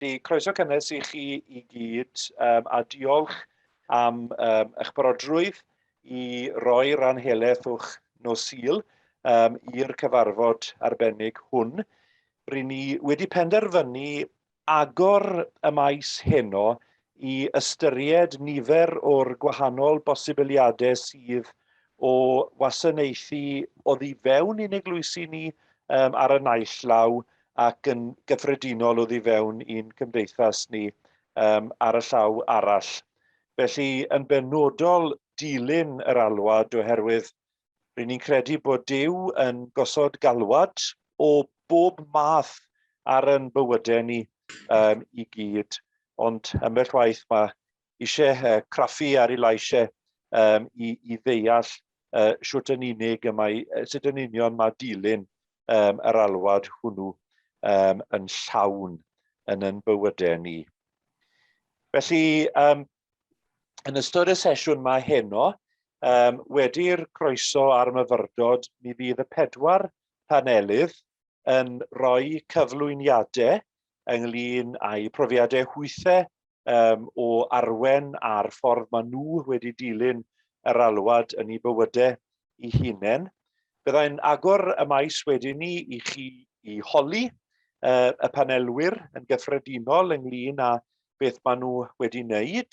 Felly, croeso cynnes i chi I gyd a diolch am eich brodrwydd I roi rhanhelaeth o'ch nos Sul i'r cyfarfod arbennig hwn. Rydyn ni wedi penderfynu agor y maes heno I ystyried nifer o'r gwahanol bosibiliadau sydd o wasanaethu oddi fewn i'n eglwysi ni ar y naill law ac yn gyffredinol oddi fewn i'n cymdeithas ni ar y llaw arall. Felly, yn benodol dilyn yr alwad oherwydd rydyn ni'n credu bod Duw yn gosod galwad o bob math ar yn bywydau ni I gyd. Ond ambell waith mae eisiau craffu ar ei laisiau I ddeall sut yn unig sut yn union mae dilyn yr alwad hwnnw yn llawn yn bywydau ni. Felly, yn ystod y sesiwn mae heno, wedi'r croeso a'r myfyrdod, mi fydd y 4 panelydd yn rhoi cyflwyniadau ynglyn â'i profiadau hwythau o arwain a'r ffordd maen nhw wedi dilyn yr alwad yn ei bywydau I hunain. Byddai'n agor y maes wedyn ni I chi I holi y panelwyr yn gyffredinol ynglyn â beth maen nhw wedi wneud.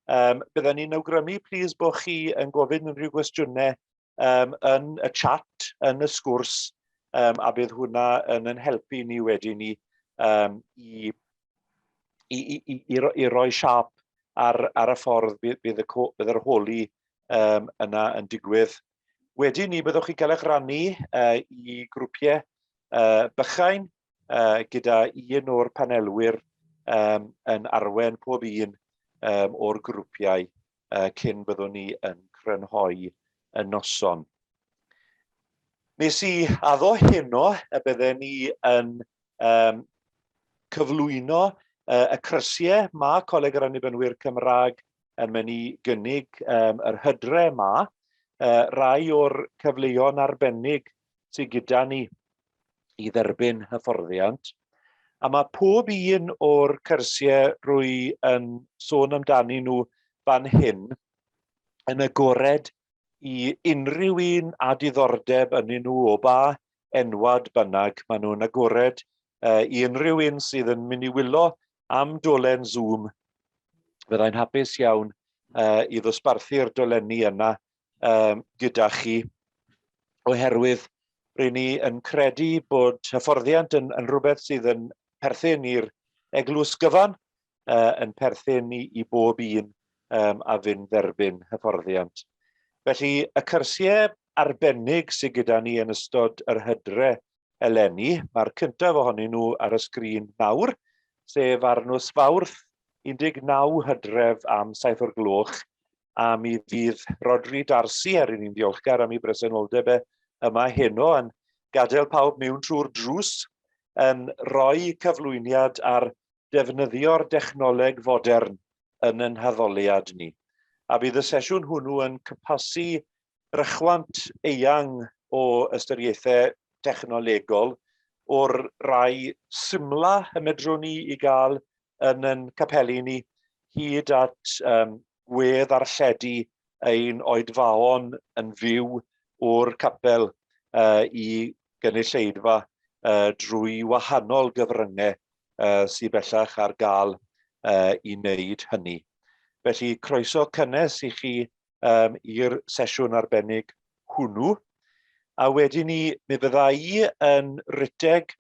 Byddwn ni'n awgrymu, plis, bod chi yn gofyn unrhyw gwestiynau yn y chat, yn y sgwrs, a bydd hwnna yn helpu ni wedyn ni I roi siap ar y ffordd bydd yr holi yna yn digwydd. Wedyn ni byddwch chi cael eich rannu I grwpiau bychain gyda un o'r panelwyr yn arwain pob un o'r grwpiau cyn byddwn ni yn crynhoi y noson. Nes I addo heno y bydden ni yn cyflwyno y crysiau mae Coleg yr Annibynwyr Cymraeg yn mynd I gynnig yr hydref yma, rai o'r cyfleoedd arbennig sydd gyda ni I dderbyn hyfforddiant. A mae pob un o'r cyrsiau rwy yn sôn amdani nhw fan hyn yn agored I unrhyw un a diddordeb ynyn nhw o ba enwad bynnag. Maen nhw'n agored I unrhyw un sydd yn mynd I wylo am dolen Zoom. Byddai'n hapus iawn I ddosbarthu'r dolenni yna gyda chi. Oherwydd rydyn ni yn credu bod hyfforddiant yn rhywbeth sydd yn perthyn i'r eglwys gyfan, yn perthyn I bob un a fynd dderbyn hyfforddiant. Felly, y cyrsiau arbennig sydd gyda ni yn ystod yr hydref eleni, mae'r cyntaf ohonyn nhw ar y sgrin nawr, sef ar nos Fawrth 19 hydref am 7 o'r gloch, a mi fydd Rodri Darcy ni'n ddiolchgar am ei bresenoldeb yma heno yn gadael pawb mewn trwy'r drws yn rhoi cyflwyniad ar defnyddio'r dechnoleg fodern yn ein haddoliad ni. A bydd y sesiwn hwnnw yn cypasu rychwant eang o ystyriaethau technolegol o'r rai symla y medrwn ni I gael yn ein capeli ni hyd at gwedd arlledu ein oedfaon yn fyw o'r capel I gynulleidfa drwy wahanol gyfryngau sydd bellach ar gael I wneud hynny. Felly, croeso cynnes I chi i'r sesiwn arbennig hwnnw. A wedyn ni, mi fydda I yn ryteg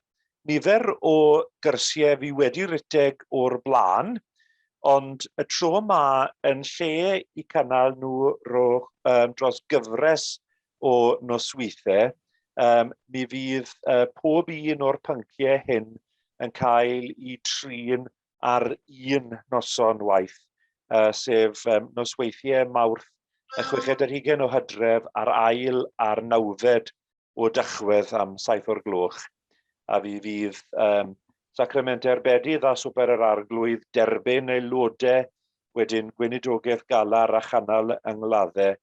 nifer o gyrsiau fi wedi ryteg o'r blaen, ond y tro yma yn lle I cynnal nhw dros gyfres o nosweithau, mi fydd pob un o'r pynciau hyn yn cael I trin ar un noson waith, sef nosweithiau Mawrth y 16 o hydref a'r ail a'r 9 o Dachwedd am 7 o'r gloch. A fi fydd sacramentau'r bedydd a swper yr arglwydd, derbyn aelodau, wedyn gweinidogaeth galar a chanol yngladdau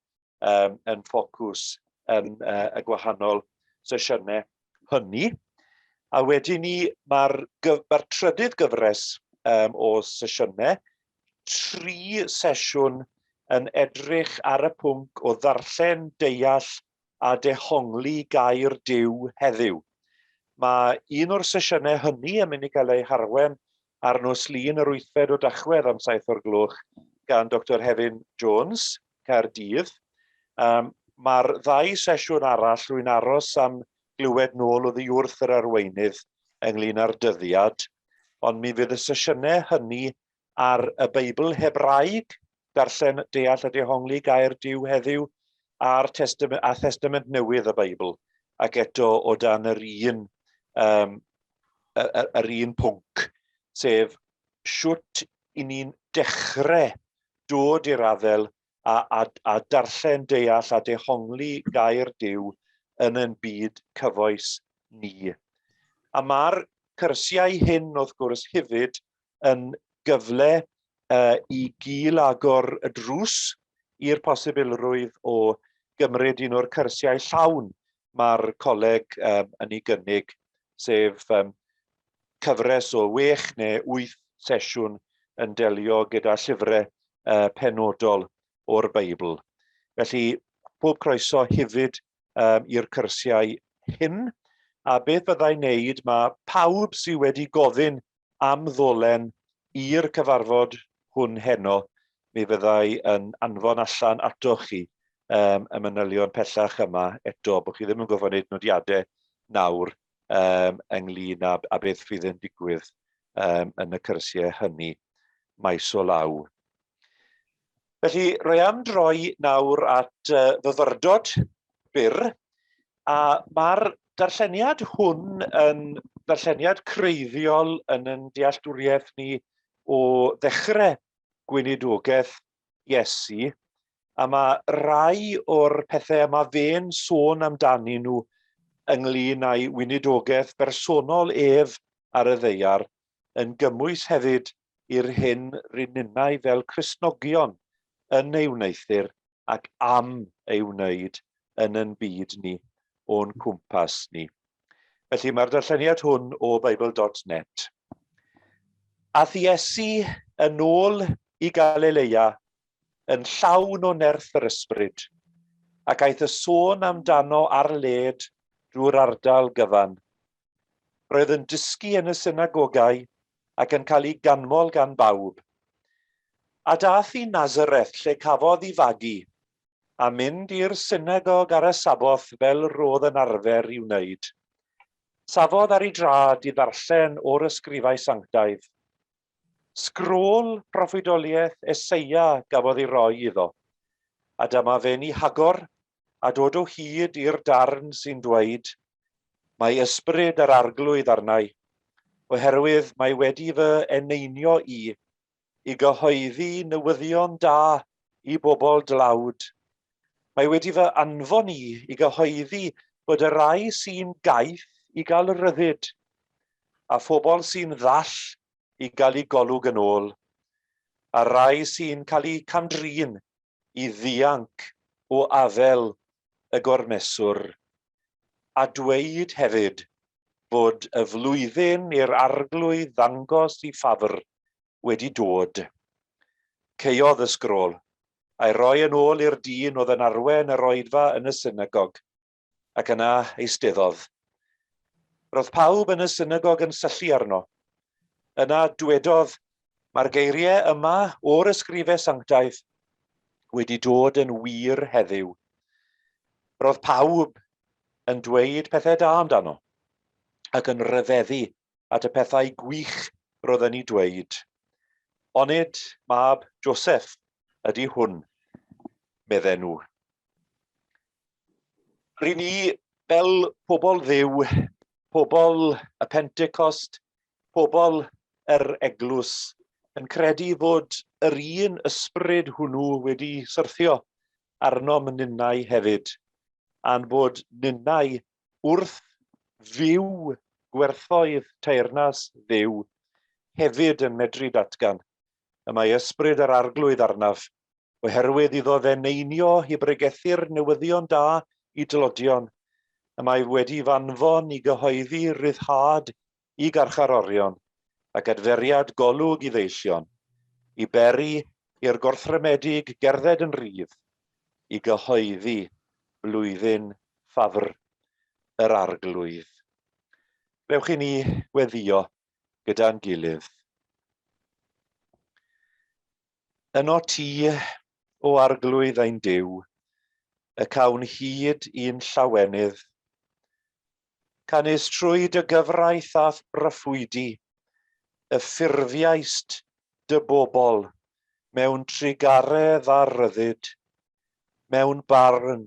yn ffocws yn y gwahanol sesiynau hynny. A wedyn ni, mae'r trydydd gyfres o sesiynau. 3 sesiwn yn edrych ar y pwnc o ddarllen, deall a dehongli gair Duw heddiw. Mae un o'r sesiynau hynny yn mynd i gael ei harwen ar nos Lun yr 8 o Dachwedd am 7 o'r gloch gan Dr Hefin Jones, Caerdydd. Mae'r 2 sesiwn arall rwy'n aros am glywed nôl o ddiwrth yr arweinydd ynglyn â'r dyddiad, ond mi fydd y sesiynau hynny ar y Beibl Hebraeg, darllen, deall a dehongli gair Duw heddiw, a Testament Newydd y Beibl, ac eto o dan yr un pwnc, sef siwt i ni'n dechrau dod i'r addel a darllen, deall a dehongli gair Duw yn ein byd cyfoes ni. A mae'r cyrsiau hyn, wrth gwrs, hefyd yn gyfle i gil agor y drws i'r posibilrwydd o gymryd un o'r cyrsiau llawn mae'r coleg yn ei gynnig, sef cyfres o 6 neu 8 sesiwn yn delio gyda llyfrau penodol o'r Beibl. Felly, pob croeso hefyd i'r cyrsiau hyn, a beth byddai'n neud, mae pawb sydd wedi gofyn am ddolen i'r cyfarfod hwn heno, mi fyddai yn anfon allan atoch chi y manylion pellach yma eto, bod chi ddim yn gofyn wneud nodiadau nawr ynglyn â beth fydd yn digwydd yn y cyrsiau hynny maes o law. Felly, rwy am droi nawr at fyfyrdod byr, a mae'r darlleniad hwn yn darlleniad creiddiol yn ein dealltwriaeth ni o ddechrau gweinidogaeth Iesu, a mae rai o'r pethau yma fe'n sôn amdani nhw ynglyn â'i weinidogaeth bersonol ef ar y ddaear yn gymwys hefyd i'r hyn rydyn ninnau fel Cristnogion yn ei wneithir ac am ei wneud yn ein byd ni o'n cwmpas ni. Felly mae'r darlleniad hwn o Bible.net. Ath Iesu yn ôl i Galilea yn llawn o nerth yr ysbryd, ac aeth y sôn amdano ar led drwy'r ardal gyfan. Roedd yn dysgu yn y synagogau ac yn cael ei ganmol gan bawb. A daeth i Nazareth lle cafodd ei fagu, a mynd i'r synagog ar y saboth fel roedd yn arfer i'w wneud. Safodd ar ei drad i ddarllen o'r ysgrifau sanctaidd. Sgrôl proffwydoliaeth Eseia gafodd ei roi iddo, a dyma fe'n ei hagor a dod o hyd i'r darn sy'n dweud, mae ysbryd yr arglwydd arnau, oherwydd mae wedi fy eneinio i gyhoeddi newyddion da i bobl dlawd. Mae wedi fy anfon i gyhoeddi bod y rai sy'n gaeth i gael ryddid, a phobl sy'n ddall i gael ei golwg yn ôl, a rai sy'n cael ei camdrin i ddianc o afel y gormeswr, a dweud hefyd bod y flwyddyn i'r arglwydd ddangos i ffafr wedi dod. Ceodd y sgrôl, a'i roi yn ôl i'r dyn oedd yn arwain yr oedfa yn y synagog, ac yna eisteddodd. Roedd pawb yn y synagog yn syllu arno. Yna dwedodd, mae'r geiriau yma o'r ysgrifau sanctaidd wedi dod yn wir heddiw. Roedd pawb yn dweud pethau da amdano, ac yn rhyfeddu at y pethau gwych roedd yn ei dweud. Onid mab Joseph ydy hwn, medden nhw. Rydyn ni fel pobl Dduw, pobl y Pentecost, pobl yr eglwys, yn credu fod yr un ysbryd hwnnw wedi syrthio arno ninnau hefyd, a'n bod ninnau wrth fyw gwerthoedd teyrnas Dduw hefyd yn medru datgan. Y mae ysbryd yr arglwydd arnaf, oherwydd iddo fe neinio i bregethu'r newyddion da i dylodion. Y mae wedi fanfon i gyhoeddi ryddhad i garcharorion, ac adferiad golwg i ddeision, i beri i'r gwrthrymedyg gerdded yn rhydd, i gyhoeddi blwyddyn ffafr yr arglwydd. Rewch i ni weddio gyda'n gilydd. Yno ti, o arglwydd ein Duw, y cawn hyd i'n llawenydd, canys trwy dy gyfraith a broffwydi, y ffurfiaist dy bobl mewn trigaredd a ryddid, mewn barn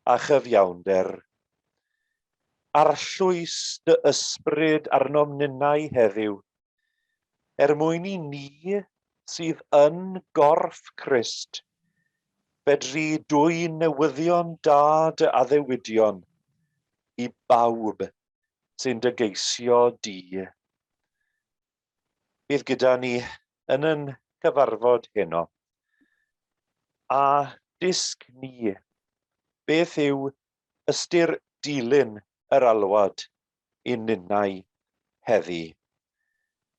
a chyfiawnder. Arllwys dy ysbryd arnom ninnau heddiw, mwyn i ni sydd yn gorff Crist, fedri dwy newyddion da dy addewidion i bawb sy'n dy geisio di. Bydd gyda ni yn yn cyfarfod heno. A disg ni, beth yw ystyr dilyn yr alwad i'n ninnau heddi.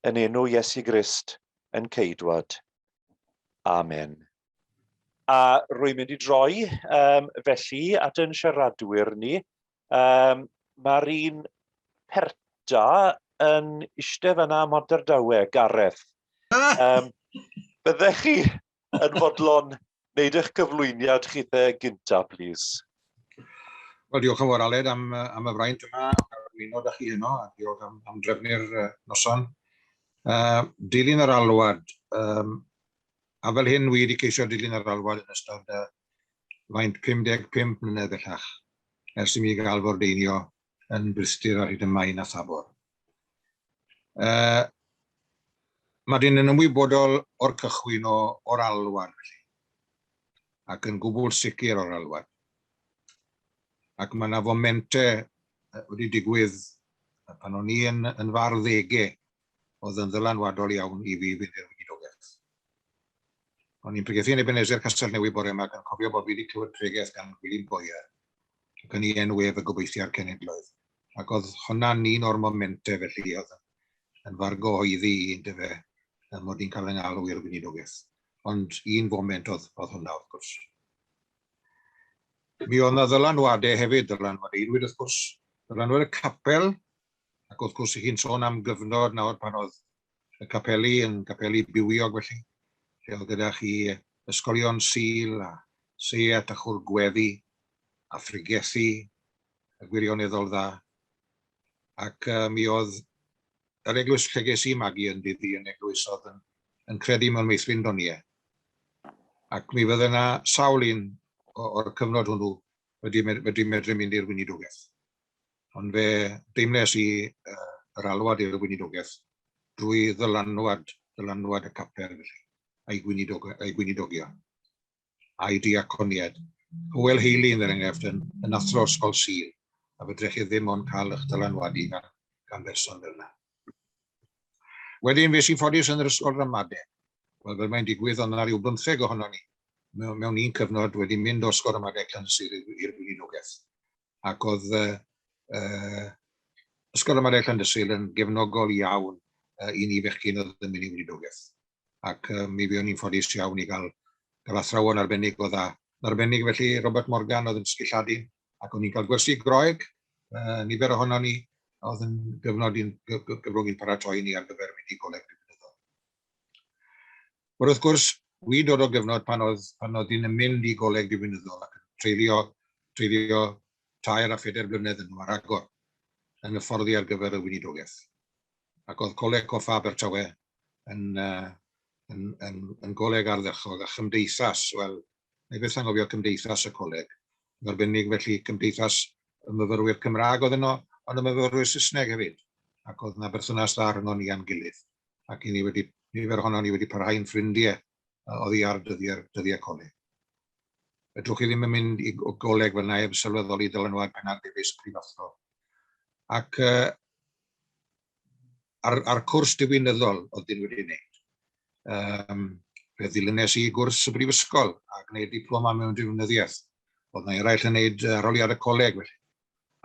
Yn enw Iesu Grist yn ceidwad. Amen. A rwy'n mynd i droi felly at yn siaradwyr ni. Mae'r un perta yn eistedd yna Moderdawe, Gareth. Byddech chi yn fodlon wneud eich cyflwyniad chi gynta, please. Wel, diolch yn fawr Aled am y fraint yma, am ymuno â chi heno, a diolch am drefnu'r noson. Dilyn yr alwad, a fel hyn wi wedi ceisio dilyn yr alwad yn ystod faint 55 mlynedd bellach, ers i mi gael fordeinio yn Brystyr ar hyd y Maen a Thabor. Mae dyn yn ymwybodol o'r cychwyn o'r alwad, felly, ac yn gwbl sicr o'r alwad. Ac mae yna fomentau wedi digwydd pan o'n i yn farddegau oedd yn ddylanwadol iawn i fi fynd i'r weinidogaeth. O'n i'n pregethu yn Ebenezer Castellnewydd bore yma gan cofio bod fi wedi clywed pregaeth gan Dilyn ac yn ei enwedd y gobeithiau'r cenedloedd. Ac oedd hwnna'n un o'r momentau felly oedd yn fargoeddi i dyfe mod i'n cael yng ngalw i'r weinidogaeth. Ond un foment oedd hwnna wrth gwrs. Mi oedd yna ddylanwadau hefyd, ddylanwadau unwyd wrth gwrs, ddylanwad y capel, ac wrth gwrs chi'n sôn am gyfnod nawr pan oedd y capeli yn capeli bywiog felly, lle oedd gyda chi ysgolion sil a seat a chwr gweddi a phrigethu, y gwirioneddol dda. Ac mi oedd yr eglwys Cesi Magi yn dyddi yn eglwys oedd yn credu mewn meithrindonia. Ac mi fydde yna sawl un o'r cyfnod hwnnw wedi medru mynd i'r weinidogaeth. Ond fe deimles i yr alwad i'r weinidogaeth drwy ddylanwad y capel felly, a'i gweinidogion, a'i diaconiad. Hwyl Elin er enghraifft yn athro ysgol sil, a fedrech chi ddim ond cael eich dylanwadu gan berson fel yna. Wedyn fe sy'n ffodus yn yr ysgol ramadau. Wel, fel mae'n digwydd ond yna rhyw 15 ohono ni mewn un cyfnod wedi mynd o ysgol ramadau Llansyr i'r weinidogaeth. Ac oedd ysgol ramadau Llansyr yn gefnogol iawn i ni fechgyn oedd yn mynd i weinidogaeth. Ac mi fuon ni'n ffodus iawn i gael athrawon arbennig o dda. Yn arbennig felly Robert Morgan oedd yn sgilladun, ac o'n i'n cael gwersi Groeg, nifer ohono ni oedd yn gyfrwng i'n paratoi ni ar gyfer mynd i Coleg Dibynyddol. Wrth gwrs, wi dod o gyfnod pan oedd yn mynd i Coleg Dibynyddol ac yn treulio 3 a 4 blynedd yn nhw ar agor yn hyfforddi ar gyfer y weinidogaeth. Ac oedd Coleg Coffa Abertawe yn goleg ardderchog a chymdeithas, wel, neu beth angofio cymdeithas y coleg. Yn arbennig felly cymdeithas y myfyrwyr Cymraeg oedd yno, ond y myfyrwyr Saesneg hefyd. Ac oedd yna berthynas dda rhwng ni a'n gilydd. Ac nifer ohono ni wedi parhau'n ffrindiau oddi ar dyddiau coleg. Fedrwch chi ddim yn mynd i goleg fel yna ef sylweddoli dylanwad penarddefus prifathro. Ac ar cwrs diwynyddol oedd dyn wedi wneud. Fe ddilynes i gwrs y brifysgol a gwneud diploma mewn diwnyddiaeth. Oedd na eraill yn gwneud arholiad y coleg felly.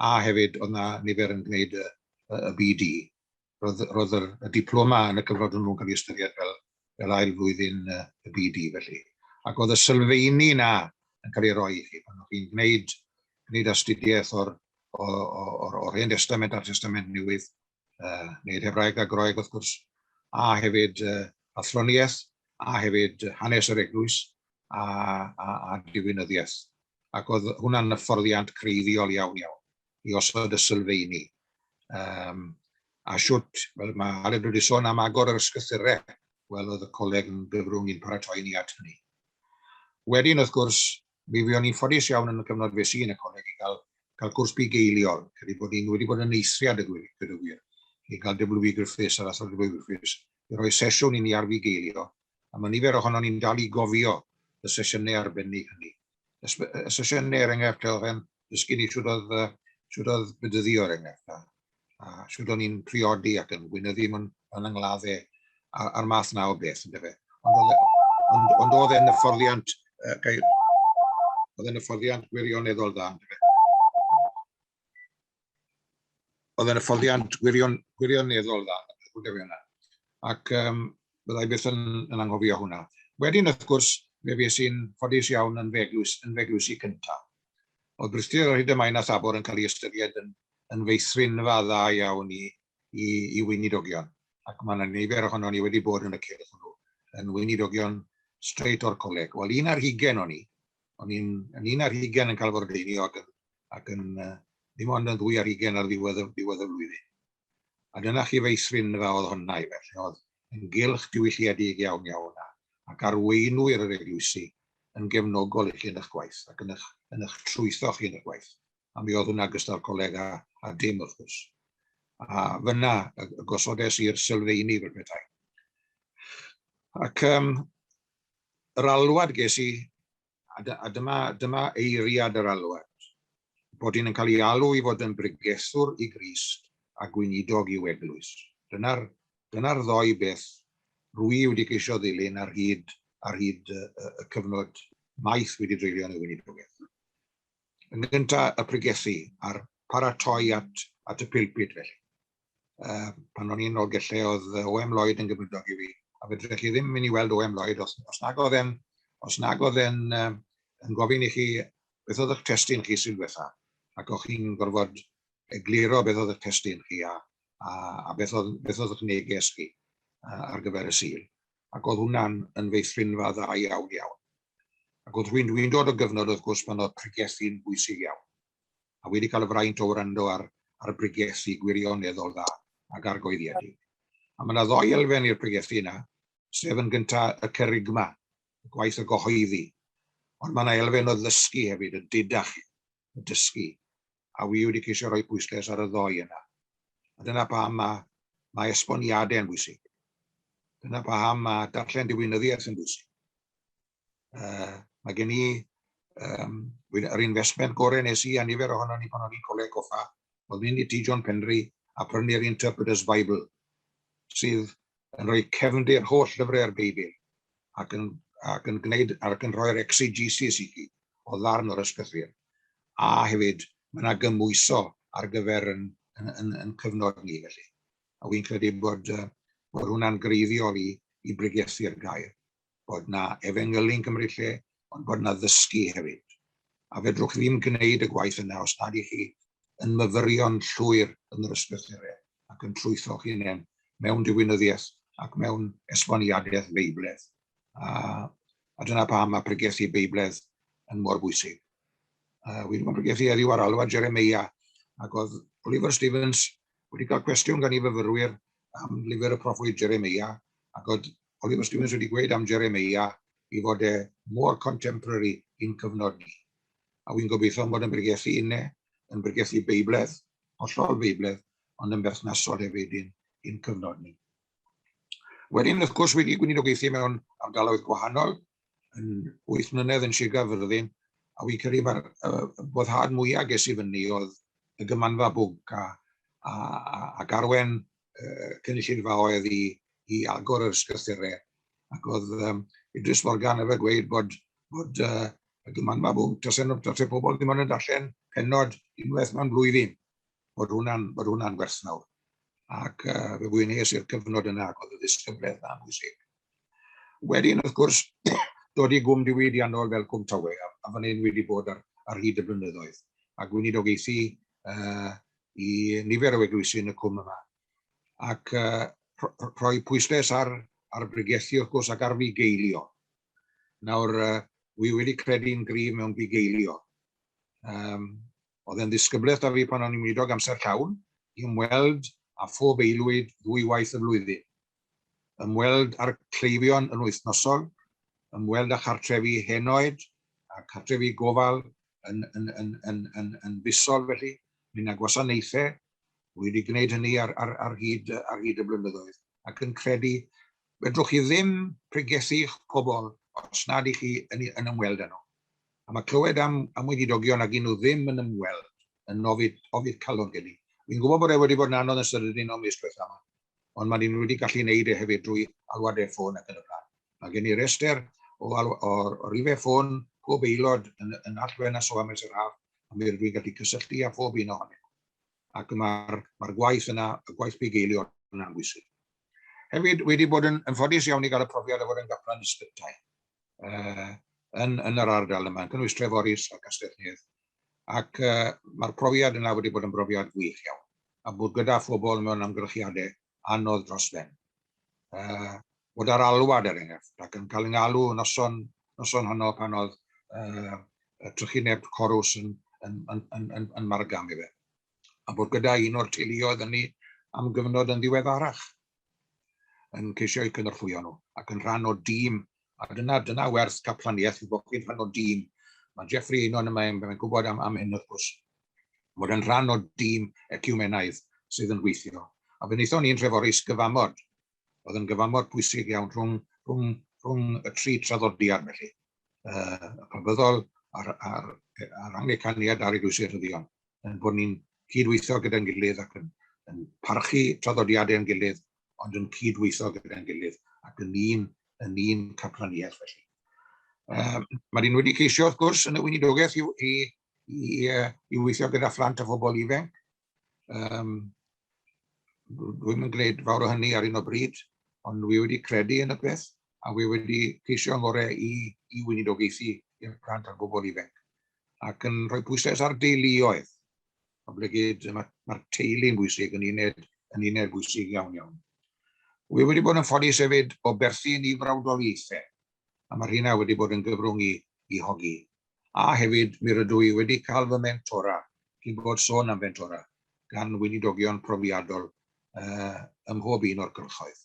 A hefyd oedd na nifer yn gwneud y BD. roedd y diploma yn y cyfnod nhw'n cael ei ystyried fel ail flwyddyn y BD felly. Ac oedd y sylfaeni na yn cael ei roi i chi. Pan oedd chi'n gwneud astudiaeth o'r Hen Testament a'r Testament Newydd, wneud Hebraeg a Groeg wrth gwrs, a hefyd athroniaeth, a hefyd hanes yr eglwys, a diwinyddiaeth. Ac oedd hwnna'n hyfforddiant creiddiol iawn i osod y sylfaeni. A siwt, mae Aled wedi sôn am agor yr ysgythurau, wel oedd y coleg yn gyfrwng i'n paratoi ni at hynny. Wedyn, wrth gwrs, mi fuon ni'n ffodus iawn yn y cyfnod fes i yn y coleg i gael cwrs bugeiliol, credu bod ni wedi bod yn eithriad y gyda wir, i gael dyblu Griffiths a'r athro dyblu Griffiths, i roi sesiwn i ni ar fugeilio, a mae nifer ohono ni'n dal i gofio y sesiynau arbennig hynny. Y sesiynau er enghraifft oedd dysgu ni siwt oedd bydyddio er enghraifft, a siwt o'n ni'n priodi ac yn gwynyddu yn yngladdau a'r math na o beth, ynddo fe. Ond oedd e'n hyfforddiant gwirioneddol dda. Oedd e'n hyfforddiant gwirioneddol dda. Ac byddai byth yn anghofio hwnna. Wedyn, wrth gwrs, fe fues i'n ffodus iawn yn feglwysi cyntaf. Oedd Brithdir ar hyd y maen a Thabor yn cael ei ystyried yn feithrinfa dda iawn i weinidogion. Ac mae yna nifer ohono ni wedi bod yn y cyrff hwnnw, yn weinidogion straight o'r coleg. Wel, 1 ar 20 o'n i. O'n un ar 20 yn cael fordeni ac yn ddim ond yn 2 ar 20 ar ddiwedd y flwyddyn. A dyna chi feithrinfa oedd hwnna i felly, oedd yn gylch diwylliedig iawn ac arwainwyr yr eglwysi yn gefnogol i chi yn eich gwaith ac yn eich trwytho chi yn eich gwaith. A mi oedd hwnna gyda'r coleg a dim wrth gwrs. A fyna y gosodes i'r sylfaeni fel petai. Ac yr alwad ges i, a dyma eiriad yr alwad, bod hi'n cael ei alw i fod yn bregethwr i Grist a gweinidog i'w eglwys. Dyna'r ddoi beth rwy wedi ceisio ddilyn ar hyd y cyfnod maith wedi dreulio yn y weinidogaeth. Yn gyntaf y pregethu a'r paratoi at y pilpid felly. Pan o'n i'n Nolgelle oedd O.M. Lloyd yn gymrydog i fi, a fedrech chi ddim mynd i weld O.M. Lloyd os nag oedd e'n gofyn i chi beth oedd eich testun chi sy'n diwetha, ac o'ch chi'n gorfod egluro beth oedd eich testun chi a beth oedd eich neges chi ar gyfer y Sul. Ac oedd hwnna'n yn feithrinfa dda iawn. Ac oedd dwi'n dod o gyfnod wrth gwrs pan oedd pregethu'n bwysig iawn. A wedi cael y fraint o wrando ar bregethu gwirioneddol dda ac argoeddiedig. A mae yna 2 elfen i'r pregethu yna, sef yn gyntaf y cerigma, y gwaith y gyhoeddi. Ond mae yna elfen o ddysgu hefyd, y didach, y dysgu. A wi wedi ceisio rhoi pwysles ar y 2 yna. A dyna pam mae esboniadau yn bwysig. Dyna pam mae darllen diwinyddiaeth yn bwysig. Mae gen i yr investment gorau nes i a nifer ohono ni pan o'n i'n coleg coffa, oedd mynd i T. John Penry a prynu'r Interpreter's Bible, sydd yn rhoi cefndir holl lyfrau'r Beibl ac yn rhoi'r exegesis i chi o ddarn o'r ysgythur. A hefyd, mae yna gymwyso ar gyfer yn cyfnod ni felly. A wy'n credu bod hwnna'n greiddiol i bregethu'r gair. Bod yna efengylu'n cymryd lle, ond bod yna ddysgu hefyd. A fedrwch ddim gwneud y gwaith yna os nad i chi yn myfyrion llwyr yn yr ysgrythurau ac yn trwytho chi mewn diwinyddiaeth ac mewn esboniadaeth Beibledd. A dyna pam mae pregethu Beibledd yn mor bwysig. Wedi bod yn pregethu heddiw ar alwad Jeremia, ac oedd Oliver Stevens wedi cael cwestiwn gan ei fyfyrwyr am lyfr y proffwyd Jeremia, ac oedd Oliver Stevens wedi gweud am Jeremia i fod mor contemporary i'n cyfnod ni. A wy'n gobeithio bod yn bregethu unne, yn bregethu Beibledd, hollol Beibledd, ond yn berthnasol hefyd i'n cyfnod ni. Wedyn, wrth gwrs, wedi gweinidogaethu mewn ardaloedd gwahanol, yn 8 mlynedd yn Siga Fyrdyn, a wy'n credu mae'r boddhad mwyaf ges i fyny oedd y gymanfa bwnc ac arwain cynulleidfa oedd i agor yr ysgrythurau. Ac oedd Idris Morgan efo gweud bod y gymanfa bwnc, tasau pobl ddim ond yn darllen penod unwaith mewn blwyddyn, bod hwnna'n werthfawr. ac fe bwynes i'r cyfnod yna ac oedd y ddisgybleth na'n bwysig. Wedyn, wrth gwrs, dod i gwm diwydiannol fel Cwm Tawe, a fan hyn wedi bod ar hyd y blynyddoedd, ac wedi dogeithu i nifer o eglwysi yn y cwm yma. Ac rhoi pwysles ar brigethu, wrth gwrs, ac ar fugeilio. Nawr, wi wedi credu'n gryf mewn bugeilio. Oedd e'n ddisgybleth da fi pan o'n i'n wneud amser llawn, i ymweld a phob aelwyd 2 waith y flwyddyn. Ymweld â'r cleifion yn wythnosol, ymweld â chartrefi henoed, a chartrefi gofal yn fusol felly, mynd â gwasanaethau, wedi gwneud hynny ar hyd y blynyddoedd, ac yn credu, fedrwch chi ddim pregethych pobl os nad i chi yn ymweld â nhw. A mae clywed am wedidogion ac nhw ddim yn ymweld, yn ofid calon gen i. Fi'n gwybod bod e wedi bod yn anodd yn sydyn un o mis diwethaf yma, ond mae nhw'n wedi gallu gwneud e hefyd drwy alwad ffôn ac yn y blaen. Mae gen i rester o rifau ffôn pob aelod yn allwen a so am yr haf, a mi rydw i'n gallu cysylltu â phob un ohonyn nhw. Ac mae'r gwaith yna, y gwaith bugeilio yna'n bwysig. Hefyd wedi bod yn ffodus iawn i gael y profiad o fod yn gaplan ysbytai yn yr ardal yma, yn cynnwys Treforys a Castell Nedd. Ac mae'r profiad yna wedi bod yn brofiad gwych iawn, a bod gyda phobl mewn amgylchiadau anodd dros ben. Bod ar Alwad er enghraifft, ac yn cael yng ngalw noson honno pan oedd trychineb corws yn margam i fe. A bod gyda un o'r teuluoedd yn ni am gyfnod yn ddiweddarach yn ceisio eu cynorthwyo nhw, ac yn rhan o dîm, a dyna werth caplaniaeth, bod chi'n rhan o dîm. Mae Jeffrey un o'n yma yn gwybod am hyn wrth gwrs, bod yn rhan o dîm ecwmenaidd sydd yn gweithio. A fe wnaethon ni'n Treforys gyfamod, oedd yn gyfamod pwysig iawn rhwng y 3 traddodiad felly. Y Pabyddol a'r Anglicaniad a'r Eglwysi Rhyddion, yn bod ni'n cydweithio gyda'n gilydd ac yn parchu traddodiadau yn gilydd, ond yn cydweithio gyda'n gilydd ac yn un caplaniaeth felly. Mae dyn wedi ceisio, wrth gwrs, yn y weinidogaeth i weithio gyda phlant a phobl ifanc. Dwi'n yn gwneud fawr o hynny ar un o bryd, ond dwi wedi credu yn y peth, a dwi wedi ceisio ngorau i weinidogaethu i'r plant a'r bobl ifanc. Ac yn rhoi pwysles ar deuluoedd. Mae'r teulu'n bwysig yn uned bwysig iawn. Dwi wedi bod yn ffodus hefyd o berthyn i frawdoliaethau. A mae'r hynna wedi bod yn gyfrwng i hogi. A hefyd, mi rydw i wedi cael fy mentora, cyn bod sôn am mentora, gan weinidogion profiadol ym mhob un o'r cylchoedd.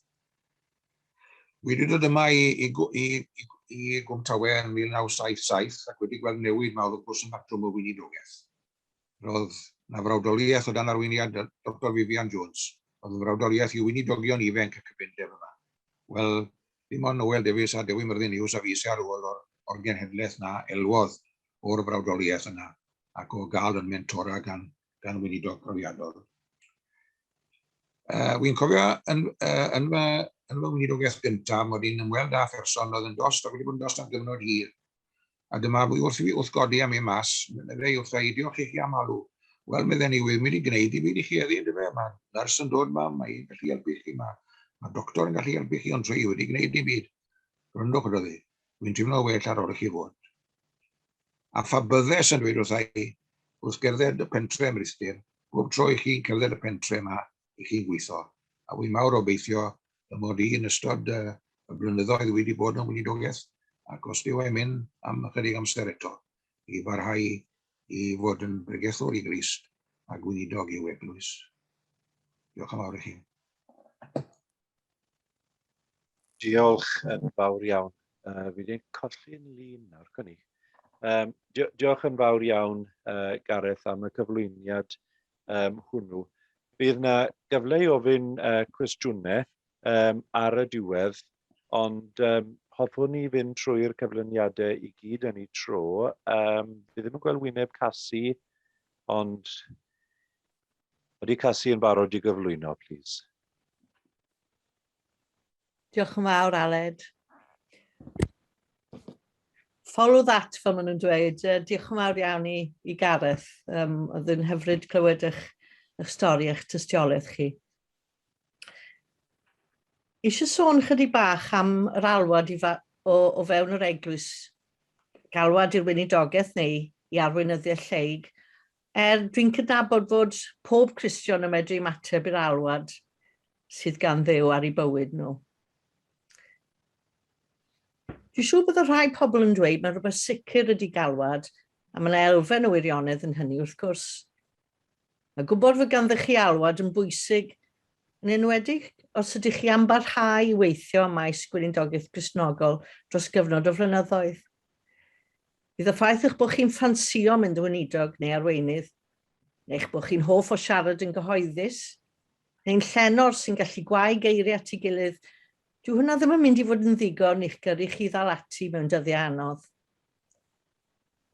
Wedi dod yma i Gwm Tawe yn 1977 ac wedi gweld newid mawr wrth gwrs yn batrwm y weinidogaeth. Roedd na frawdoliaeth o dan arweiniad Dr Vivian Jones. Oedd yn frawdoliaeth i weinidogion ifanc y cyfundeb yma. Wel, dim ond Noel Davies a Dewi Myrddin Hughes a fi sy'n ar ôl o'r genhedlaeth na elwodd o'r frawdoliaeth yna ac o gael yn mentora gan weinidog profiadol. Wy'n cofio yn fy weinidogaeth gyntaf mod i'n ymweld â pherson oedd yn dost, a wedi bod yn dost am gyfnod hir. A dyma wrth godi am ei mas, meddai wrth ei diolch i chi am alw. Wel, meddai ni, wedi mynd i gwneud i byd i chi eddi, ynddo fe? Mae nyrs yn dod ma, mae'n gallu helpu chi, mae doctor yn gallu helpu chi, ond trwy wedi gwneud i byd. Rwyndwch ydo ddi, dwi'n teimlo well ar ôl i chi fod. A pha byddes yn dweud wrth gerdded y pentre ymrithdir, bob tro i chi'n cerdded y pentre yma i chi'n gweithio. A wy'n mawr obeithio y mod i yn ystod y blynyddoedd wedi bod yn weinidogaeth, ac os dyw e'n mynd am ychydig amser eto, i barhau i fod yn bregethwr i Grist a gweinidog i'w eglwys. Diolch yn fawr i chi. Diolch yn fawr iawn. Fi wedi'n colli'n lun nawr, cynnig. Diolch yn fawr iawn, Gareth, am y cyflwyniad hwnnw. Bydd yna gyfle i ofyn cwestiynau ar y diwedd, ond hoffwn ni fynd trwy'r cyflwyniadau i gyd yn ei tro. Fi ddim yn gweld wyneb Casi, ond ydy Casi yn barod i gyflwyno, please. Diolch yn fawr, Aled. Follow that, fel maen nhw'n dweud. Diolch yn fawr iawn i Gareth. Oedd yn hyfryd clywed eich stori, eich tystiolaeth chi. Eisiau sôn chydig bach am yr alwad o fewn yr eglwys. Galwad i'r weinidogaeth neu i arweinyddiau lleug. Dwi'n cydnabod fod pob Cristion yn medru ymateb i'r alwad sydd gan Dduw ar ei bywyd nhw. Dwi'n siŵr bod y rhai pobl yn dweud mae rhywbeth sicr ydy galwad, a mae'n elfen o wirionedd yn hynny wrth gwrs. Mae gwybod fod ganddo chi alwad yn bwysig, yn enwedig os ydych chi am barhau i weithio am maes gweinidogaeth Gristnogol dros gyfnod o flynyddoedd. Bydd y ffaith eich bod chi'n ffansio mynd o weinidog neu arweinydd, neu'ch bod chi'n hoff o siarad yn gyhoeddus, neu'n llenor sy'n gallu gwau geiriau at ei gilydd, dyw hwnna ddim yn mynd i fod yn ddigon i'ch gyrru chi ddal ati mewn dyddiau anodd.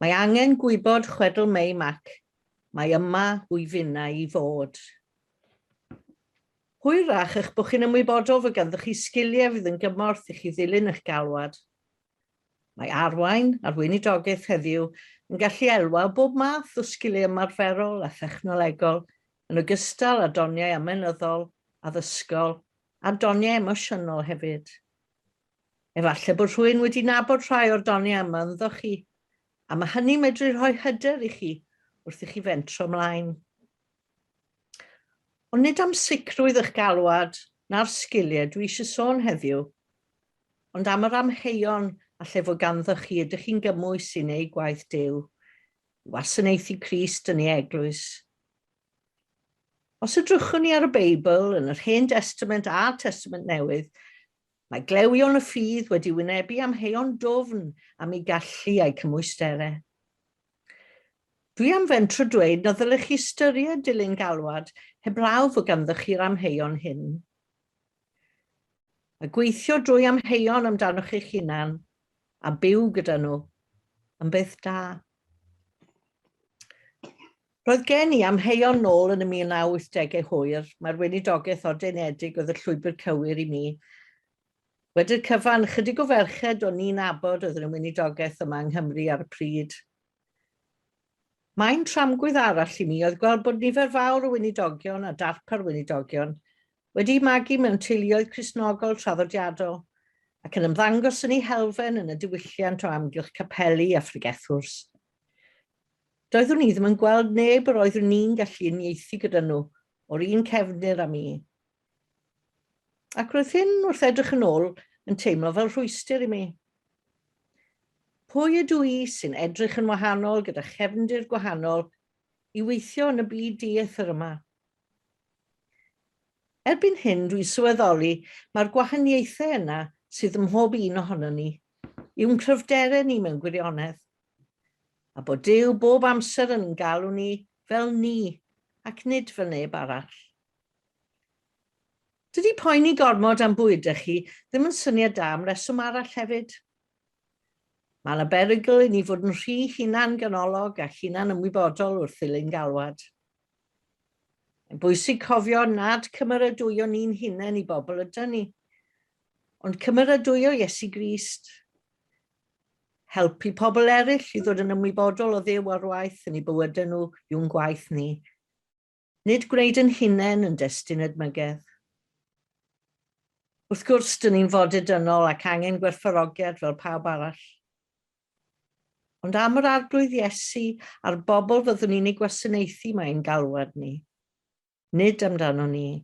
Mae angen gwybod chwedl Mei Mac, mae yma wyfinau i fod. Hwyrach eich bod chi'n ymwybodol fod ganddo chi sgiliau fydd yn gymorth i chi ddilyn eich galwad. Mae arwain a'r weinidogaeth heddiw yn gallu elwa bob math o sgiliau ymarferol a thechnolegol yn ogystal â doniau amenyddol, addysgol a doniau emosiynol hefyd. Efallai bod rhywun wedi nabod rhai o'r doniau yma ynddo chi, a mae hynny medru rhoi hyder i chi wrth i chi fentro ymlaen. Ond nid am sicrwydd eich galwad na'r sgiliau dwi eisiau sôn heddiw, ond am yr amheuon a lle fod ganddo chi ydych chi'n gymwys i wneud gwaith Duw, wasanaethu Crist yn ei eglwys. Os ydrychwn ni ar y Beibl yn yr Hen Testament a Testament Newydd, mae glewion y ffydd wedi wynebu amheuon dofn am ei gallu a'i cymwysterau. Dwi am fentro dweud na ddylech chi ystyried dilyn galwad heblaw fod ganddo chi'r amheuon hyn. A gweithio drwy amheuon amdanoch eich hunan a byw gyda nhw yn beth da. Roedd gen i amheuon nôl yn y 1980au hwyr, mae'r weinidogaeth odeinedig oedd y llwybr cywir i mi. Wedi'r cyfan, chydig o ferched o'n ni'n nabod oedd yn y weinidogaeth yma yng Nghymru ar y pryd. Mae'n tramgwydd arall i mi oedd gweld bod nifer fawr o weinidogion a darpar weinidogion wedi magu mewn teuluoedd Cristnogol traddodiadol ac yn ymddangos yn ei helfen yn y diwylliant o amgylch capeli a phregethwrs. Doeddwn ni ddim yn gweld neb yr oeddwn ni'n gallu uniaethu gyda nhw o'r un cefnir â mi. Ac roedd hyn wrth edrych yn ôl yn teimlo fel rhwystyr i mi. Pwy ydw i sy'n edrych yn wahanol gyda chefndir gwahanol i weithio yn y byd diethyr yma? Erbyn hyn dwi'n sylweddoli mae'r gwahaniaethau yna sydd ym mhob un ohono ni yw'n cryfderau ni mewn gwirionedd, a bod Duw bob amser yn galw ni fel ni ac nid fel neb arall. Dydy poeni gormod am bwydau chi ddim yn syniad da am reswm arall hefyd. Mae yna berygl i ni fod yn rhy hunan ganolog a hunan ymwybodol wrth ddilyn galwad. Mae'n bwysig cofio nad cymeradwyo ni'n hunain i bobl ydyn ni, ond cymeradwyo Iesu Grist. Helpu pobl eraill i ddod yn ymwybodol o Dduw ar waith yn ei bywydau nhw yw'n gwaith ni. Nid gwneud yn hunain yn destun edmygedd. Wrth gwrs, dyn ni'n fodydynol ac angen gwerthfawrogiad fel pawb arall. Ond am yr arglwydd Iesu a'r bobl fyddwn ni'n ei gwasanaethu mae'n galwad ni. Nid amdano ni.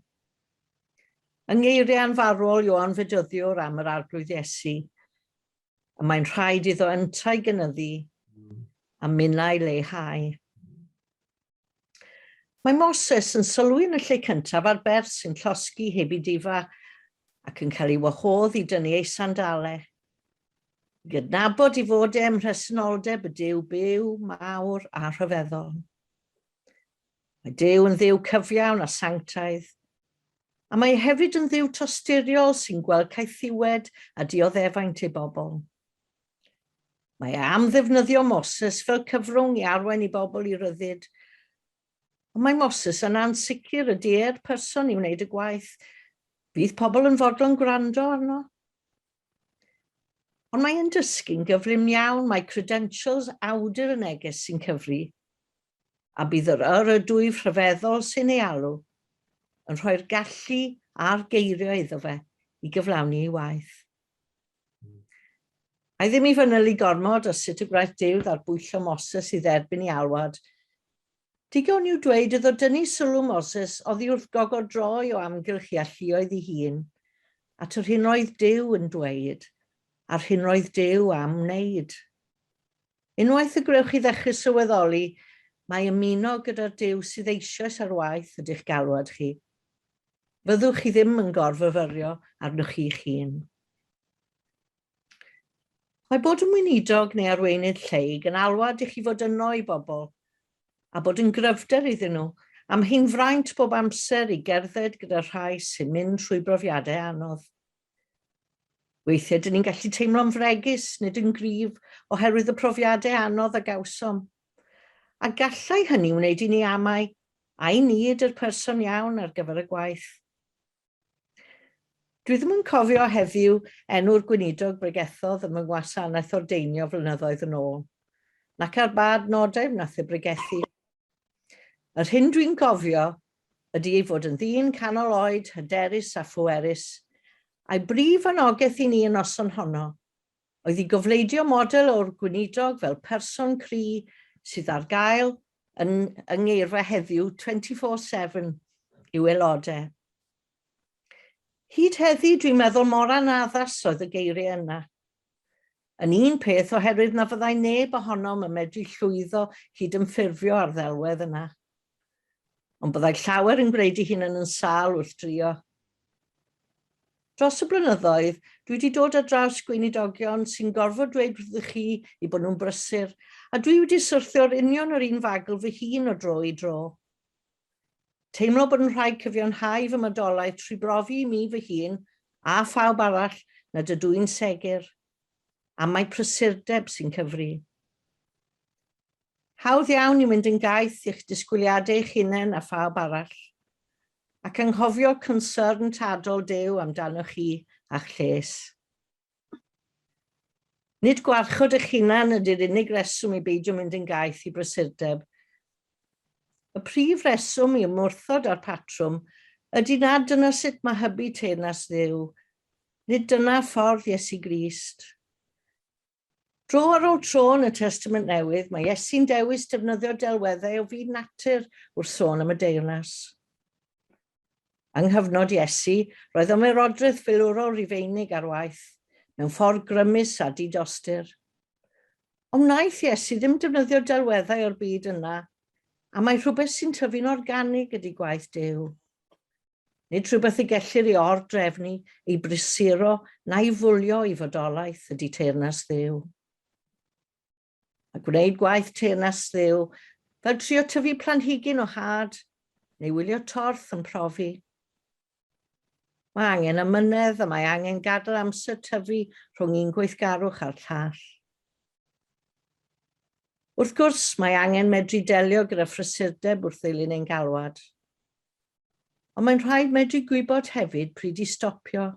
Yng ngeiriau anfarwol Ioan Fedyddiwr am yr arglwydd Iesu, a mae'n rhaid iddo yntau gynyddu a minnau leihau. Mae Moses yn sylwi yn y lle cyntaf ar bers sy'n llosgi heb ei difa ac yn cael ei wahodd i dynnu ei sandalau. Gydnabod i fod ymhresynoldeb y Duw byw, mawr a rhyfeddol. Mae Duw yn dduw cyfiawn a sanctaidd, a mae hefyd yn dduw tosturiol sy'n gweld caethiwed a dioddefaint ei bobl. Mae am ddefnyddio Moses fel cyfrwng i arwain i bobl i ryddid, ond mae Moses yn ansicr y dier person i wneud y gwaith. Bydd pobl yn fodlon gwrando arno. Ond mae'n dysgu'n gyflym iawn mae credentials awdur y neges sy'n cyfri, a bydd yr ydwyf rhyfeddol sy'n ei alw yn rhoi'r gallu a'r geirio iddo fe i gyflawni ei waith. A ddim i fanylu gormod o sut y gwaith Duw ar bwyll o Moses i dderbyn i Alwad. Digon i'w dweud iddo dynnu sylw Moses oddi wrth gogod droi o amgylch i alluoedd ei hun, at yr hyn roedd Duw yn dweud, a'r hyn roedd Duw am wneud. Unwaith y grewch i ddechrau sylweddoli, mae ymuno gyda'r Duw sydd eisoes ar waith ydych galwad chi. Fyddwch chi ddim yn gorfyfyrio arnoch chi'ch hun. Mae bod yn weinidog neu arweinydd lleug yn alwad i chi fod yno i bobl, a bod yn gryfder iddyn nhw am hyn fraint bob amser i gerdded gyda rhai sy'n mynd trwy brofiadau anodd. Weithiau, dyn ni'n gallu teimlo'n fregus nid yn gryf oherwydd y profiadau anodd a gawsom. A gallai hynny wneud i ni amau, a'i nid yr person iawn ar gyfer y gwaith. Dwi ddim yn cofio heddiw enw'r gweinidog bregethodd ym wasanaeth ordeinio flynyddoedd yn ôl, nac ar bad nodau wnaeth y bregethu. Yr hyn dwi'n cofio ydy ei fod yn ddyn canol oed, hyderus a phwerus, a'i brif anogaeth i ni yn noson honno oedd i gofleidio model o'r gweinidog fel person cry sydd ar gael yn ngeirfa heddiw 24/7 i'w aelodau. Hyd heddi dwi'n meddwl mor anaddas oedd y geiriau yna. Yn un peth oherwydd na fyddai neb ohonom yn medru llwyddo hyd yn ffurfio ar ddelwedd yna. Ond byddai llawer yn gwneud ei hunain yn sâl wrth drio. Dros y blynyddoedd, dwi wedi dod ar draws gweinidogion sy'n gorfod dweud wrthych chi i bod nhw'n brysur, a dwi wedi syrthio'r union yr un fagl fy hun o dro i dro. Teimlo bod yn rhaid cyfiawnhau fy modolaeth trwy brofi i mi fy hun a phawb arall nad ydw i'n segur, a mae prysurdeb sy'n cyfri. Hawdd iawn i mynd yn gaeth i'ch disgwyliadau eich hunain a phawb arall, ac anghofio concern tadol Duw amdanoch chi a'ch lles. Nid gwarchod eich hunain ydy'r unig reswm i beidio mynd yn gaeth i brysurdeb. Y prif reswm i ymwrthod â'r patrwm ydy nad dyna sut mae hybu teyrnas Dduw, nid dyna ffordd Iesu Grist. Dro ar ôl tro yn y Testament Newydd, mae Iesu'n dewis defnyddio delweddau o fyd natur wrth sôn am y deyrnas. Yng nghyfnod Iesu, roedd ymerodraeth filwrol Rufeinig ar waith, mewn ffordd grymus a didostur. Ond wnaeth Iesu ddim defnyddio delweddau o'r byd yna, a mae rhywbeth sy'n tyfu'n organig ydy gwaith Duw. Nid rhywbeth y gellir ei ordrefnu, ei brisuro, na'i fwlio i fodolaeth ydy teyrnas Dduw. A gwneud gwaith teyrnas Dduw fel trio tyfu planhigyn o had neu wylio torth yn profi. Mae angen ymynedd a mae angen gadael amser tyfu rhwng un gweithgarwch a'r llall. Wrth gwrs, mae angen medru delio gyda phrysurdeb wrth ddilyn ein galwad. Ond mae'n rhaid medru gwybod hefyd pryd i stopio.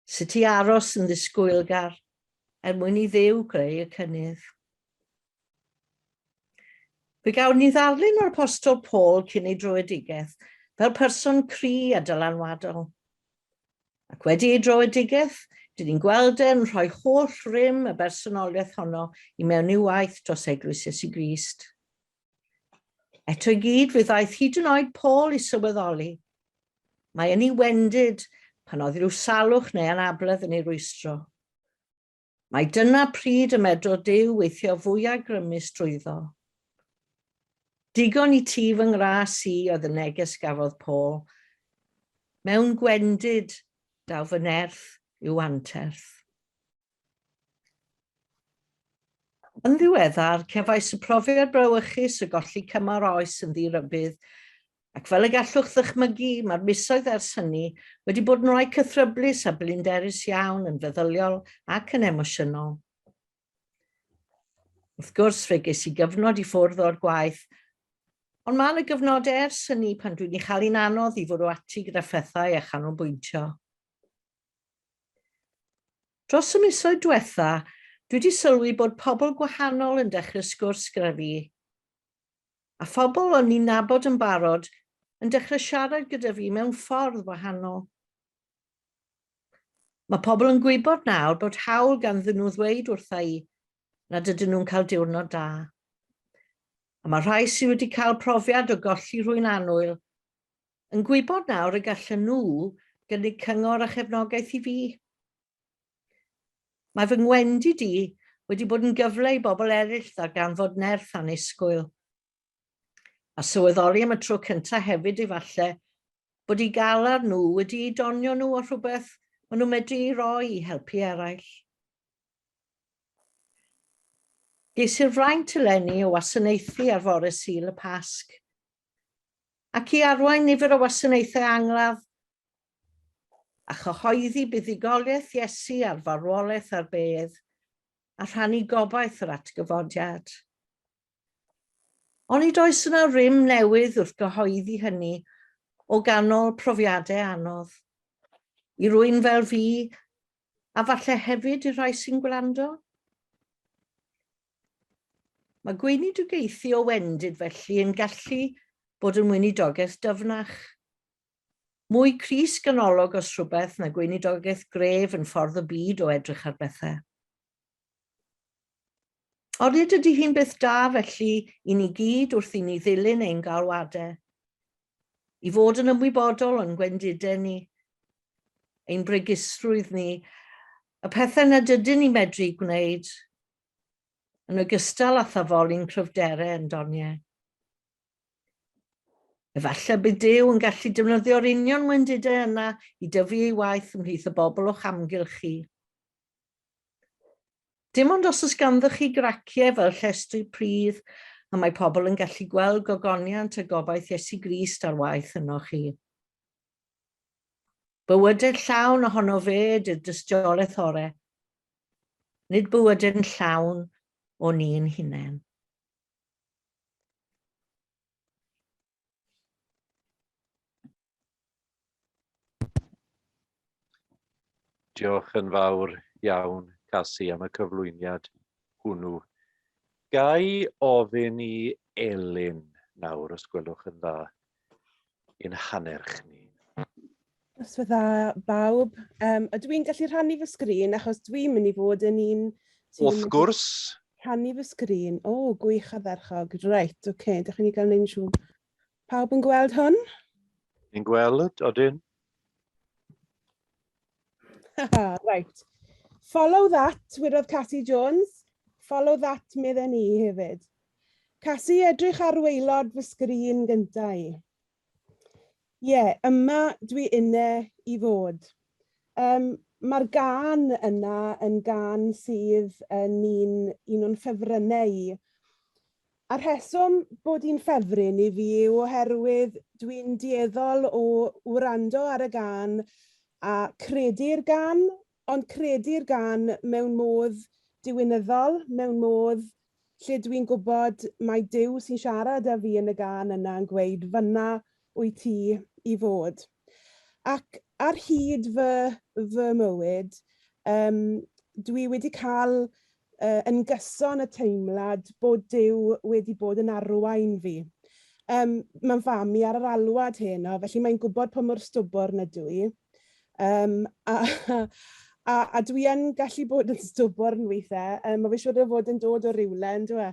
Sut i aros yn ddisgwylgar mwyn i Dduw greu y cynnydd. Fe gawn ni ddarlun o'r apostol Paul cyn ei droedigaeth fel person cry a dylanwadol. Ac wedi ei droedigaeth, dyn ni'n gweld e'n rhoi holl rym y bersonoliaeth honno i mewn i'w waith dros eglwys Iesu Grist. Eto i gyd fe ddaeth hyd yn oed Paul i sylweddoli. Mae yn ei wendid pan oedd rhyw salwch neu anabledd yn ei rwystro. Mae dyna pryd y medrodd Duw weithio fwyaf grymus drwyddo. Digon i ti fy ngras i oedd y neges gafodd Paul. Mewn gwendid daw fy nerth i'w anterth. Yn ddiweddar, cefais y profiad brawychus y golli cymar oes yn ddirybydd, ac fel y gallwch ddychmygu, mae'r misoedd ers hynny wedi bod yn rhoi cythryblus a blinderus iawn yn feddyliol ac yn emosiynol. Wrth gwrs, fe ges i gyfnod i ffwrdd o'r gwaith, ond mae'n y gyfnod ers hynny pan dwi'n ei chael hi'n anodd i fod o ati gyda phethau a chanolbwyntio. Dros y misoedd diwetha, dwi wedi sylwi bod pobl gwahanol yn dechrau sgwrs gyda fi, a phobl o'n i'n nabod yn barod yn dechrau siarad gyda fi mewn ffordd wahanol. Mae pobl yn gwybod nawr bod hawl ganddyn nhw ddweud wrtha i nad ydyn nhw'n cael diwrnod da. A mae rhai sydd wedi cael profiad o golli rhywun annwyl yn gwybod nawr y gallen nhw gynnig cyngor a chefnogaeth i fi. Mae fy ngwendi di wedi bod yn gyfle i bobl eraill ar ganfod nerth annisgwyl. A sylweddoli am y tro cyntaf hefyd efallai bod i gael ar nhw wedi donio nhw o rhywbeth maen nhw'n medru i roi i helpu eraill. Geisir fraint eleni o wasanaethu ar fore Sul y Pasg, ac i arwain nifer o wasanaethau angladd a chyhoeddi buddigoliaeth Iesu ar farwolaeth a'r bedd a rhannu gobaith yr atgyfodiad. Ond nid oes yna rym newydd wrth gyhoeddi hynny o ganol profiadau anodd. I rywun fel fi, a falle hefyd i rhai sy'n gwrando. Mae gweinidogaethu o wendid felly yn gallu bod yn weinidogaeth dyfnach. Mwy crys ganolog os rhywbeth na gweinidogaeth gref yn ffordd y byd o edrych ar bethau. Ond nid ydy hi'n beth da felly i ni gyd wrth i ni ddilyn ein galwadau. I fod yn ymwybodol o'n gwendidau ni, ein bregisrwydd ni, y pethau nad ydyn ni medru gwneud, yn ogystal â thafolu'n cryfderau yn doniau. Efallai bydd Duw yn gallu defnyddio'r union wendidau yna i dyfu ei waith ymhlith y bobl o'ch amgylch chi. Dim ond os oes ganddoch chi graciau fel llestri pridd a mae pobl yn gallu gweld gogoniant a gobaith Iesu Grist ar waith yno chi. Bywydau llawn ohono fe ydy'r dystiolaeth orau, nid bywydau'n llawn o ni'n hunain. Diolch yn fawr iawn, Casi, am y cyflwyniad hwnnw. Gai ofyn i Elin nawr, os gwelwch yn dda, i'n hanner ni. Os fydda bawb, ydw i'n gallu rhannu fy sgrin achos dwi'n mynd i fod yn un... Wrth gwrs. Rhannu fy sgrin. O, gwych a dderchog. Reit, oce, dych chi'n gael neud siŵr. Pawb yn gweld hwn? Ni'n gweld, odyn? Right. Follow that, wedodd Casi Jones. Follow that, medden ni hefyd. Casi, edrych ar waelod fy sgrin gyntaf i. Ie, yma dwi yna i fod. Mae'r gân yna yn gân sydd yn un o'n ffefrynnau. A'r rheswm bod hi'n ffefryn i fi yw oherwydd dwi'n dieddol o wrando ar y gân a credu'r gân, ond credu'r gân mewn modd diwynyddol, mewn modd lle dwi'n gwybod mae Duw sy'n siarad â fi yn y gân yna yn gweud fyna wyt ti i fod. Ac ar hyd fy mywyd, dwi wedi cael yn gyson y teimlad bod Duw wedi bod yn arwain fi. Mae'n fami ar yr alwad heno, felly mae'n gwybod pa mor stwbwr ydw i. A dwi yn gallu bod yn stwbwr yn weithiau. Mae fi siŵr o fod yn dod o rywle, yn dwi.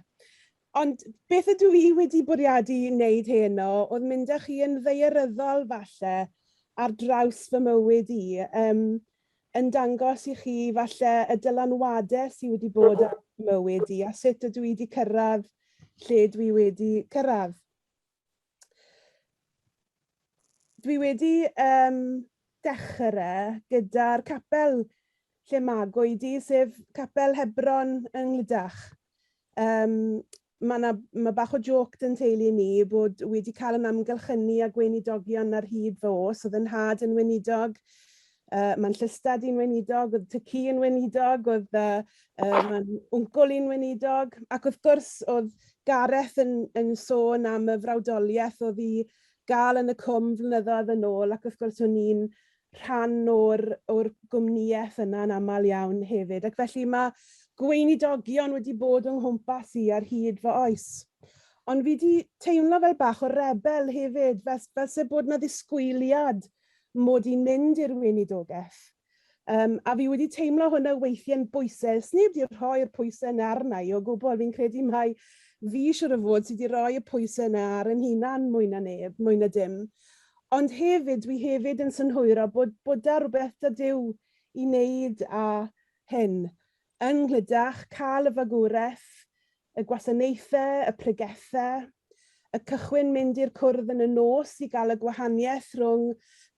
Ond beth ydw i wedi bwriadu wneud heno, oedd mynd â chi yn ddaearyddol falle ar draws fy mywyd i, yn dangos i chi falle y dylanwadau sydd wedi bod ar mywyd i, a sut ydw i wedi cyrraedd lle dwi wedi cyrraedd. Dwi wedi dechrau gyda'r capel lle magwyd i, sef capel Hebron yng Nghlydach. Mae bach o joc yn teulu ni bod wedi cael yn amgylchynu a gweinidogion ar hyd fy os, oedd yn had yn weinidog, mae'n llystad i'n weinidog, oedd tycu yn weinidog, oedd mae'n wncwl i'n weinidog, ac wrth gwrs oedd Gareth yn sôn am y frawdoliaeth oedd i gael yn y cwm flynyddoedd yn ôl, ac wrth gwrs o'n i'n rhan o'r gwmnïaeth yna'n aml iawn hefyd. Ac felly mae gweinidogion wedi bod yng nghwmpas i ar hyd fy oes. Ond fi wedi teimlo fel bach o rebel hefyd, fel se bod na ddisgwyliad mod i'n mynd i'r weinidogaeth. A fi wedi teimlo hwnna weithiau'n bwysau. Sneb wedi rhoi'r pwysau yna arna i o gwbl. Fi'n credu mai fi siwr o fod sydd wedi rhoi y pwysau yna ar yn hunan mwy na dim. Ond hefyd, dwi hefyd yn synhwyro bod da rhywbeth da Duw i wneud â hyn. Ynglydach cael y fagwraeth, y gwasanaethau, y pregethau, y cychwyn mynd i'r cwrdd yn y nos i gael y gwahaniaeth rhwng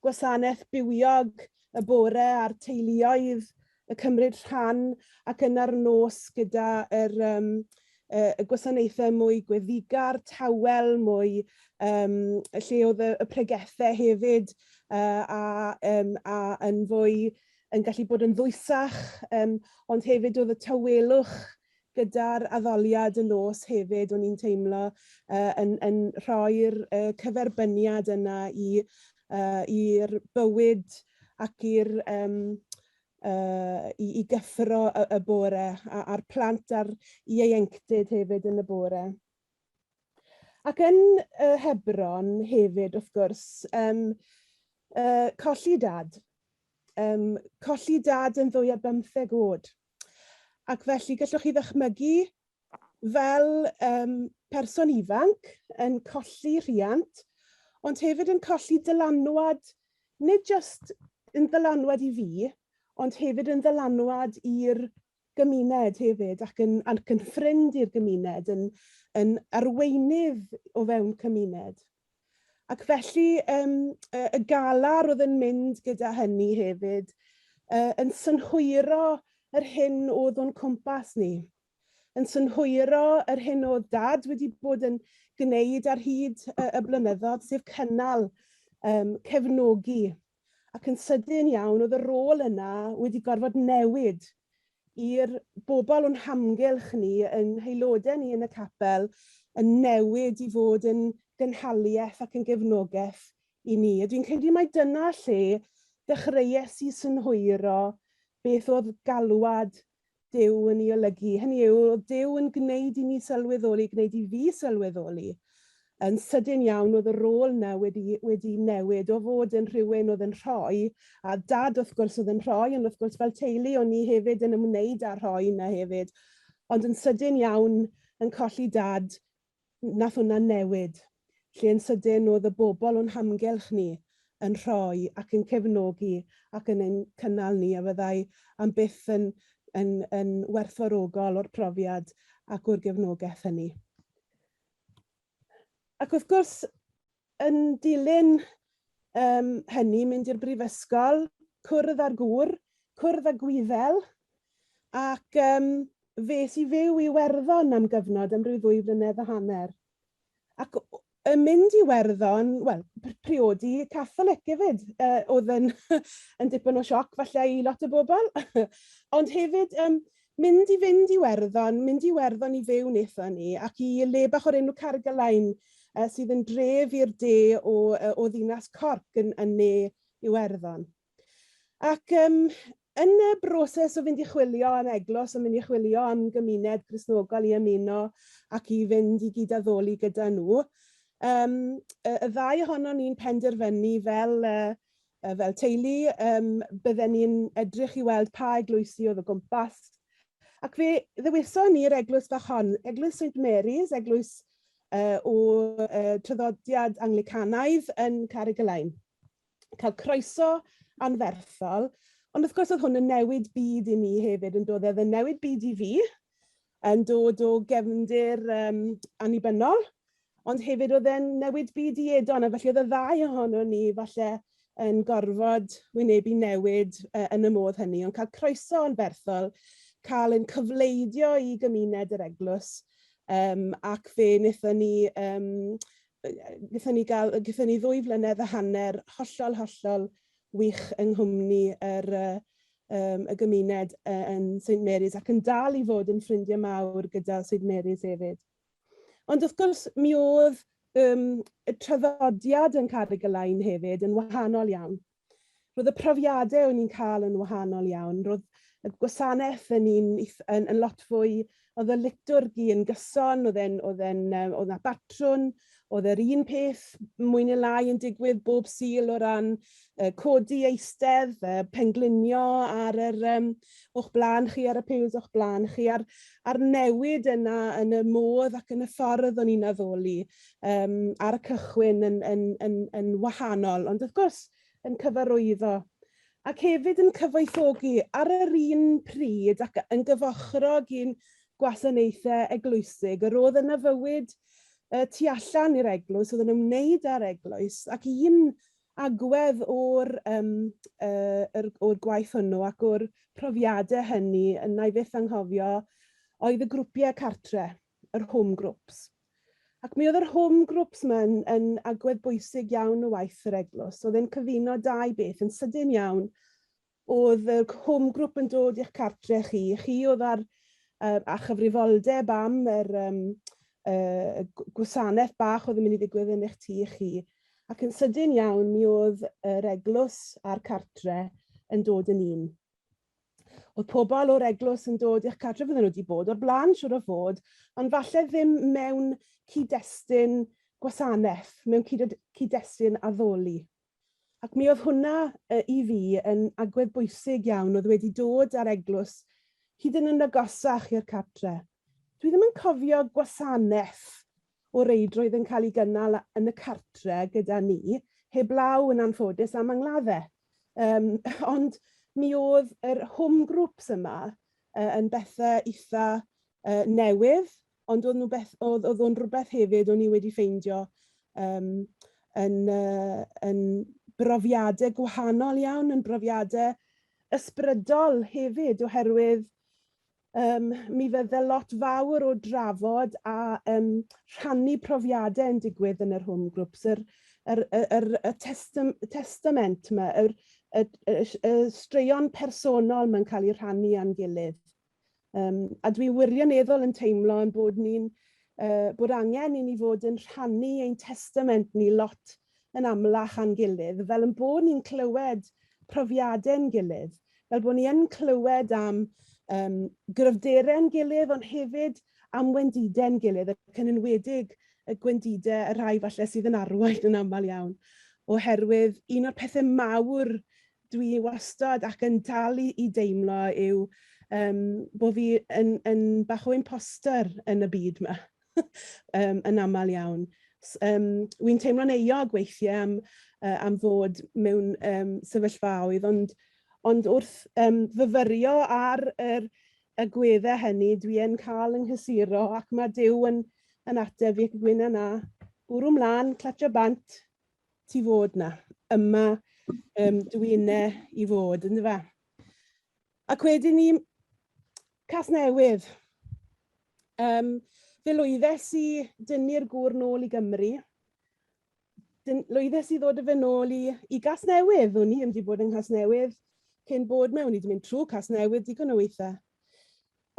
gwasanaeth bywiog y bore a'r teuluoedd, y cymryd rhan ac yna'r nos gyda y gwasanaethau mwy gweddigar, tawel, mwy lle oedd y pregethau hefyd a yn fwy yn gallu bod yn ddwysach, ond hefyd oedd y tawelwch gyda'r addoliad y nos hefyd, o'n i'n teimlo yn rhoi'r cyferbyniad yna i'r bywyd ac i gyffro y bore a'r plant a'r ieuenctid hefyd yn y bore. Ac yn Hebron hefyd, wrth gwrs, colli dad. Colli dad yn fwy a 15 oed. Ac felly gallwch chi ddychmygu fel person ifanc yn colli rhiant, ond hefyd yn colli dylanwad, nid jyst yn ddylanwad i fi, ond hefyd yn ddylanwad i'r gymuned hefyd, ac yn ffrind i'r gymuned, yn arweinydd o fewn cymuned. Ac felly y galar oedd yn mynd gyda hynny hefyd, yn synhwyro yr hyn oedd o'n cwmpas ni. Yn synhwyro yr hyn oedd dad wedi bod yn gwneud ar hyd y blynyddoedd, sef cynnal, cefnogi. Ac yn sydyn iawn, oedd y rôl yna wedi gorfod newid i'r bobl o'n hamgylch ni, yn haelodau ni yn y capel, yn newid i fod yn gynhaliaeth ac yn gefnogaeth i ni. Dwi'n credu mai dyna lle dechreuais i synhwyro beth oedd galwad Duw yn ei olygu. Hynny yw, oedd Duw yn gwneud i ni sylweddoli, gwneud i fi sylweddoli. Yn sydyn iawn oedd y rôl yna wedi newid o fod yn rhywun oedd yn rhoi, a dad wrth gwrs oedd yn rhoi, ond wrth gwrs fel teulu o'n ni hefyd yn ymwneud â'r rhoi yna hefyd. Ond yn sydyn iawn yn colli dad, nath hwnna newid. Lle yn sydyn oedd y bobl o'n hamgylch ni yn rhoi ac yn cefnogi ac yn ein cynnal ni, a fyddai am byth yn werthfawrogol o'r profiad ac o'r gefnogaeth hynny. Ac wrth gwrs, yn dilyn hynny, mynd i'r brifysgol, cwrdd ar gŵr, cwrdd â Gwyddel, ac fes i fyw i Iwerddon am gyfnod am ryw 2 blynedd a hanner. Ac mynd i Iwerddon, wel, priodi Catholic hefyd, oedd yn dipyn o sioc falle i lot o bobl. Ond hefyd, mynd i Iwerddon i fyw wnaethon ni, ac i le bach o'r enw Cargylain, sydd yn dref i'r de o ddinas Corc yn ne Iwerddon. Ac yn y broses o fynd i chwilio am eglwys, o mynd i chwilio am gymuned Cristnogol i ymuno ac i fynd i gydaddoli gyda nhw, y ddau ohono ni'n penderfynu fel teulu, bydden ni'n edrych i weld pa eglwysi oedd o gwmpas. Ac fe ddewiso ni'r eglwys bach hon, eglwys St Mary's, eglwys o traddodiad Anglicanaidd yn Cargylain. Cael croeso anferthol, ond wrth gwrs oedd hwn yn newid byd i ni hefyd, yn dod yn newid byd i fi, yn dod o gefndir annibynnol, ond hefyd oedd e'n newid byd i Edon, a felly oedd y ddau ohono ni falle yn gorfod wynebu newid yn y modd hynny, ond cael croeso anferthol, cael ein cyfleidio i gymuned yr eglwys, ac fe wnaethon ni 2 flynedd a hanner hollol wych yng nghwmni y gymuned yn St Mary's, ac yn dal i fod yn ffrindiau mawr gyda St Mary's hefyd. Ond wrth gwrs, mi oedd y traddodiad yn Cargylain hefyd yn wahanol iawn. Roedd y profiadau o'n i'n cael yn wahanol iawn. Roedd y gwasanaeth yn lot fwy, oedd y liturgi yn gyson, oedd na batrwn, Oedd yr un peth mwy neu lai yn digwydd bob sul o ran codi eistedd, penglunio ar yr o'ch blaen chi, ar y pews o'ch blaen chi, a'r newid yna yn y modd ac yn y ffordd o'n i'n addoli ar y cychwyn yn wahanol, ond wrth gwrs yn cyfarwyddo. Ac hefyd yn cyfoethogi ar yr un pryd ac yn gyfochrog i'n gwasanaethau eglwysig, yr oedd yn y fywyd tu allan i'r eglwys, oedd yn ymwneud â'r eglwys, ac un agwedd o'r gwaith hwnnw ac o'r profiadau hynny, yna i byth anghofio, oedd y grwpiau cartre, yr home groups. Ac mi oedd yr home groups yma yn agwedd bwysig iawn o waith yr eglwys. Oedd e'n cyfuno dau beth yn sydyn iawn. Oedd y home group yn dod i'ch cartre chi oedd ar a chyfrifoldeb am yr gwasanaeth bach oedd yn mynd i ddigwydd yn eich tŷ chi. Ac yn sydyn iawn, mi oedd yr eglwys a'r cartre yn dod yn un. Oedd pobl o'r eglwys yn dod i'ch cartre, fydden nhw wedi bod o'r blaen siwr o fod, ond falle ddim mewn cyd-destun gwasanaeth, mewn cyd-destun addoli. Ac mi oedd hwnna i fi yn agwedd bwysig iawn, oedd wedi dod â'r eglwys hyd yn agosach i'r cartre. Dwi ddim yn cofio gwasanaeth o reidrwydd yn cael ei gynnal yn y cartre gyda ni, heblaw yn anffodus am angladdau. Ond mi oedd yr home groups yma yn bethau eitha newydd, ond oedd o'n rhywbeth hefyd o'n i wedi ffeindio yn brofiadau gwahanol iawn, yn brofiadau ysbrydol hefyd, oherwydd mi fydde lot fawr o drafod a rhannu profiadau yn digwydd yn yr home groups. Y testament yma, y straeon personol mae'n cael ei rhannu a'n gilydd. A dwi wirioneddol yn teimlo bod angen i ni fod yn rhannu ein testament ni lot yn amlach a'n gilydd, fel yn bod ni'n clywed profiadau'n gilydd, fel bod ni yn clywed am gryfderau'n gilydd, ond hefyd am wendidau'n gilydd, ac yn enwedig y gwendidau, y rhai falle sydd yn arwain yn aml iawn. Oherwydd un o'r pethau mawr dwi wastad ac yn dal i deimlo yw bod fi yn bach o imposter yn y byd yma, yn aml iawn. Wy'n teimlo'n euog weithiau am fod mewn sefyllfaoedd, ond wrth fyfyrio ar y agweddau hynny, dwi yn cael yng nghysuro ac mae Duw yn ateb fi ac yn gweud yna, bwrw mlaen, clatio bant, ti fod na. Yma dwi'n i fod, ynddo fe. Ac wedyn ni, Casnewydd. Fe lwyddes i dynnu'r gŵr nôl i Gymru. Lwyddes i ddod â fe nôl i Casnewydd. O'n i wedi bod yn Casnewydd cyn bod mewn, i wedi mynd trwy Casnewydd digon o weithiau.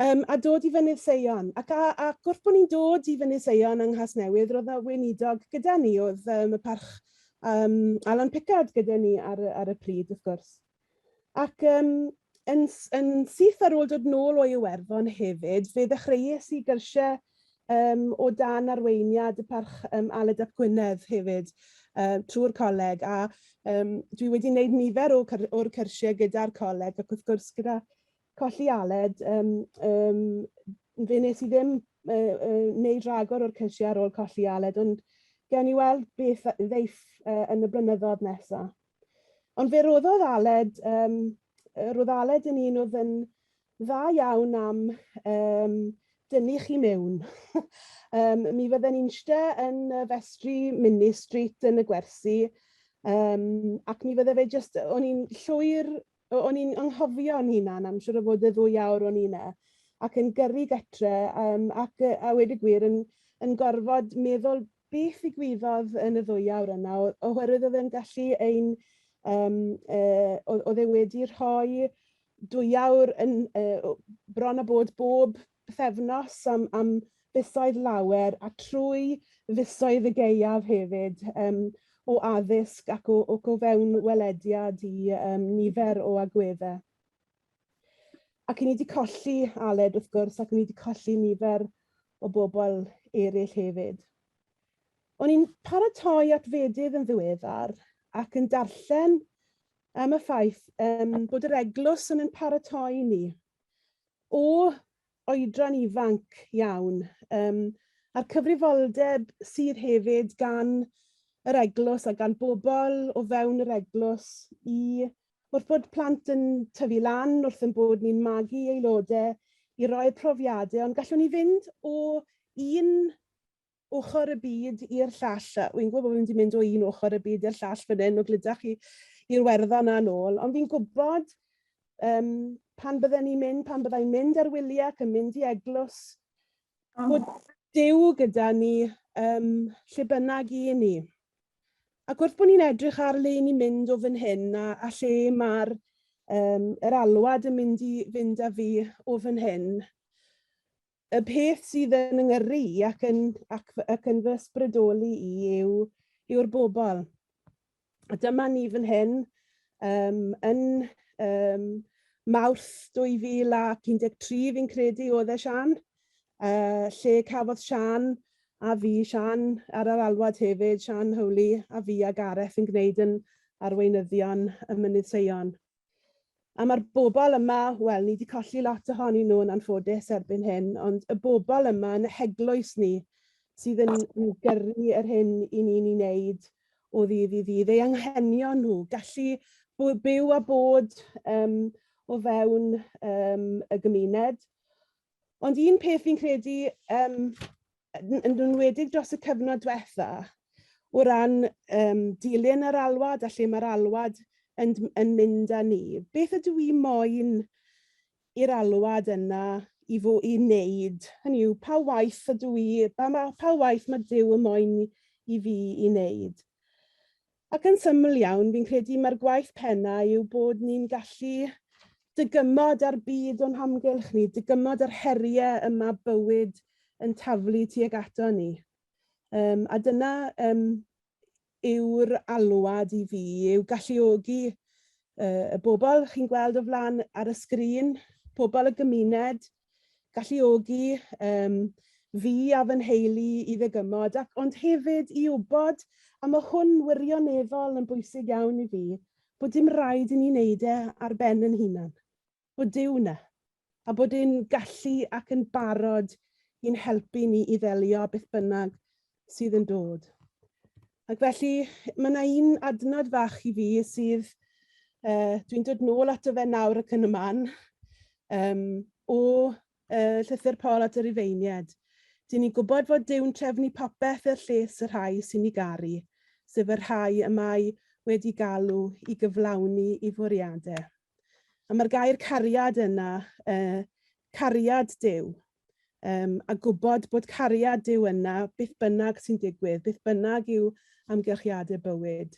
A dod i Fynydd Seion. Ac wrth bod ni'n dod i Fynydd Seion yng Nghasnewydd, roedd y weinidog gyda ni, oedd y parch Alan Pickard gyda ni ar y pryd, wrth gwrs. Ac yn syth ar ôl dod nôl o Iwerddon hefyd, fe ddechreuais i gyrsiau o dan arweiniad y parch Aled ap Gwynedd hefyd trwy'r coleg, a dwi wedi gwneud nifer o'r cyrsiau gyda'r coleg, ac wrth gwrs gyda colli Aled, fe nes i ddim wneud rhagor o'r cyrsiau ar ôl colli Aled, ond gen i weld beth ddeiff yn y blynyddoedd nesaf. Ond fe roddodd Aled, roedd Aled yn un oedd yn dda iawn am dynnu chi mewn. Mi fydden ni'n eistedd yn festri Mini Street yn y gwersi, ac mi fydde fe jyst, o'n i'n llwyr, o'n i'n anghofio'n hunan am siŵr o fod y 2 awr o'n i'n ac yn gyrru getre, ac a wedi gwir yn gorfod meddwl beth ddigwyddodd yn y 2 awr yna, oherwydd oedd e'n gallu oedd e wedi rhoi 2 awr bron a bod bob bythefnos am fisoedd lawer a trwy fisoedd y gaeaf hefyd o addysg ac o fewn welediad i nifer o agweddau. Ac ni wedi colli Aled wrth gwrs, ac ni wedi colli nifer o bobl eraill hefyd. O'n i'n paratoi at fedydd yn ddiweddar ac yn darllen am y ffaith bod yr eglwys yn paratoi ni o oedran ifanc iawn a'r cyfrifoldeb sydd hefyd gan yr eglwys a gan bobl o fewn yr eglwys wrth bod plant yn tyfu lan, wrth yn bod ni'n magu aelodau i roi'r profiadau, ond gallwn ni fynd o un ochr y byd i'r llall. Wy'n gwybod bod fi'n mynd o un ochr y byd i'r llall fan hyn, o glydach i'r werddon yna nôl, ond fi'n gwybod pan byddai'n mynd ar wyliau ac yn mynd i eglwys, bod Duw gyda ni lle bynnag i ni. Ac wrth bod ni'n edrych ar le ni'n mynd o fan hyn a lle mae'r yr alwad yn mynd i fynd â fi o fan hyn, y peth sydd yn yngyrru ac yn fy ysbrydoli i yw'r bobl. A dyma ni fan hyn yn Mawrth 2013 fi'n credu oedd e Sian, lle cafodd Sian a fi, Sian ar yr alwad hefyd, Sian Howley a fi a Gareth yn gwneud yn arweinyddion y Mynydd Seion. A mae'r bobl yma, wel, ni wedi colli lot ohonyn nhw'n anffodus erbyn hyn, ond y bobl yma yn eglwys ni sydd yn gyrru yr hyn i ni'n ei wneud o ddydd i ddydd. Ei anghenion nhw, gallu byw a bod o fewn y gymuned. Ond un peth fi'n credu yn enwedig dros y cyfnod diwetha, o ran dilyn yr alwad a lle mae'r alwad yn mynd â ni. Beth ydw i moyn i'r alwad yna i wneud? Hynny yw, pa waith mae Duw yn moyn i fi i wneud? Ac yn syml iawn, fi'n credu mae'r gwaith pennau yw bod ni'n gallu dygymod ar byd o'n hamgylch ni, dygymod ar heriau yma bywyd yn taflu tuag ato ni. A dyna yw'r alwad i fi, yw galluogi y bobl chi'n gweld o flaen ar y sgrin, pobl y gymuned, galluogi fi a fy nheulu i ddygymod, ond hefyd i wybod, a mae hwn wirioneddol yn bwysig iawn i fi, bod dim rhaid i ni wneud e ar ben yn hunan. Bod Duw na, a bod e'n gallu ac yn barod i'n helpu ni i ddelio beth bynnag sydd yn dod. Ac felly, mae yna un adnod fach i fi sydd, dwi'n dod nôl ato fe nawr ac yn y man, o llythyr Paul at yr Rufeiniaid. Dyn ni'n gwybod fod Duw'n trefnu popeth yr lles y rhai sy'n ei garu, sef y rhai y mae wedi galw i gyflawni i fwriadau. A mae'r gair cariad yna, cariad Duw, a gwybod bod cariad Duw yna beth bynnag sy'n digwydd, beth bynnag yw amgylchiadau bywyd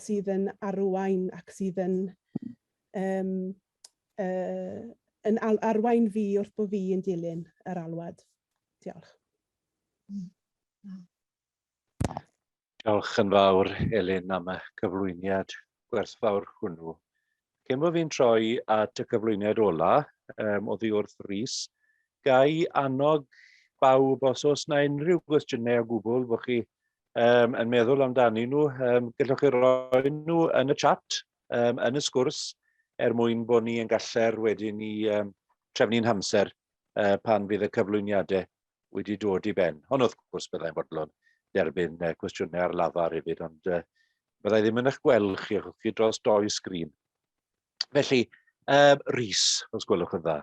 sydd yn arwain ac sydd yn arwain fi wrth bod fi yn dilyn yr alwad. Diolch. Diolch yn fawr, Elin, am y cyflwyniad gwerthfawr hwnnw. Cyn bod fi'n troi at y cyflwyniad ola, oddi wrth Rhys, gai annog bawb os oes yna unrhyw gwestiynau o gwbl bod chi yn meddwl amdani nhw, gallwch chi roi nhw yn y chat, yn y sgwrs, mwyn bod ni yn galler wedyn ni trefnu'n hamser pan fydd y cyflwyniadau wedi dod i ben. Ond wrth gwrs byddai'n bodlon derbyn cwestiynau ar lafar hefyd, ond byddai ddim yn eich gweld chi, achos chi dros 2 sgrin. Felly, Rhys, os gwelwch yn dda.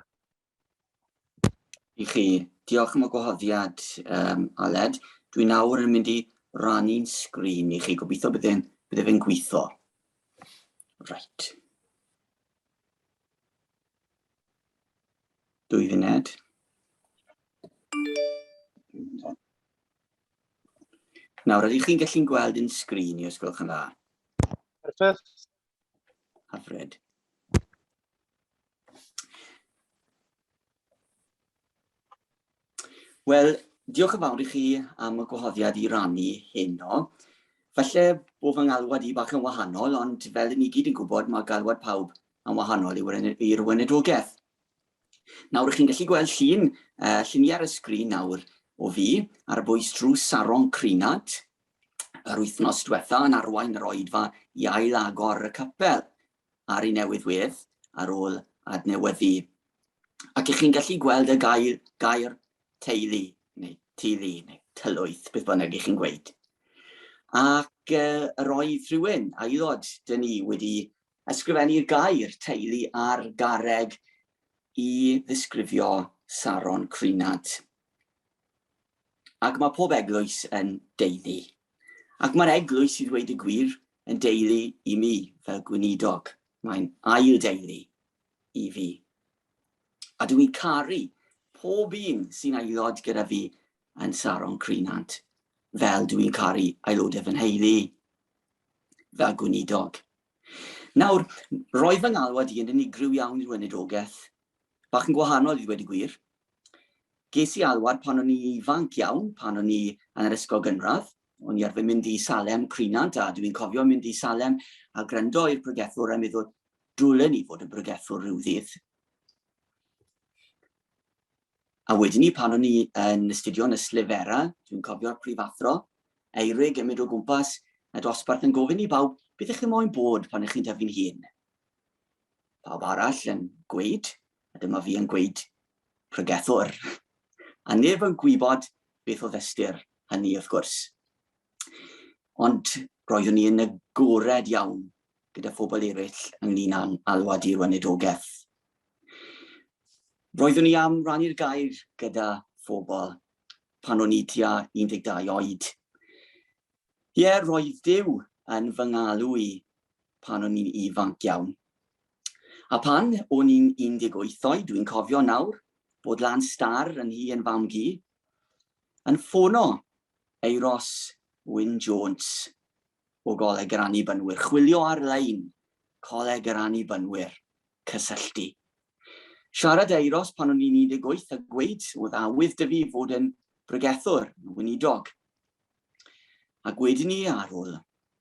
I chi, diolch am y gwahoddiad, Aled. Dwi nawr yn mynd i rannu'n sgrin i chi, gobeithio bydde fe'n gweithio. Right. 2 funed. Nawr, ydych chi'n gallu'n gweld yn sgrin i os gwelwch yn dda? Perffaith. Hyfryd. Wel, diolch yn fawr i chi am y gwahoddiad i rannu heno. Falle bod fy ngalwad i bach yn wahanol, ond fel ni gyd yn gwybod, mae galwad pawb yn wahanol i'r wenedogaeth. Nawr, chi'n gallu gweld llun ar y sgrin nawr o fi ar bwys drws Saron Crinat, yr wythnos diwetha yn arwain yr oedfa i ail-agor y capel ar ei newyddwedd ar ôl adnewyddu. Ac ych chi'n gallu gweld y gair teulu, neu tylwyth, beth bynnag ych chi'n gweud. Ac roedd rhywun, aelod dyn ni, wedi ysgrifennu'r gair teulu ar garreg i ddisgrifio Saron Crinat. Ac mae pob eglwys yn deulu. Ac mae'r eglwys i ddweud y gwir yn deulu i mi fel gweinidog. Mae'n ail deulu i fi. A dwi'n caru pob un sy'n aelod gyda fi yn Saron Crinat, fel dwi'n caru aelodau fy nheulu fel gweinidog. Nawr, roedd fy ngalwad i yn unigryw iawn i'r weinidogaeth, bach yn gwahanol i ddweud y gwir. Ges i alwad pan o'n i ifanc iawn, pan o'n i yn yr ysgol gynradd. O'n i arfer mynd i Salem Crinat, a dwi'n cofio mynd i Salem a gwrando i'r bregethwr a meddwl, dwlen i fod yn bregethwr rhyw ddydd. A wedyn ni, pan o'n i yn astudio yn y Slifera, dwi'n cofio'r prifathro, eirig yn mynd o gwmpas y dosbarth yn gofyn i bawb, beth ych chi moyn bod pan ych chi'n dyfu'n hun? Pawb arall yn gweud, a dyma fi yn gweud pregethwr. A neb yn gwybod beth oedd ystyr hynny wrth gwrs. Ond roeddwn ni yn agored iawn gyda phobl eraill ynglyn â'n alwad i'r weinidogaeth. Roeddwn ni am rannu'r gair gyda phobl pan o'n i tua 12 oed. Ie, roedd Duw yn fy ngalw i pan o'n i'n ifanc iawn. A pan o'n i'n 18 oed, dwi'n cofio nawr bod lan star yn hi yn fam gi, yn ffono Eiros Wyn Jones o Coleg yr Annibynwyr, chwilio ar-lein Coleg yr Annibynwyr, cysylltu. Siarad Eiros pan o'n i'n 18 a gweud oedd awydd dy fi fod yn bregethwr, weinidog. A gwedyn ni ar ôl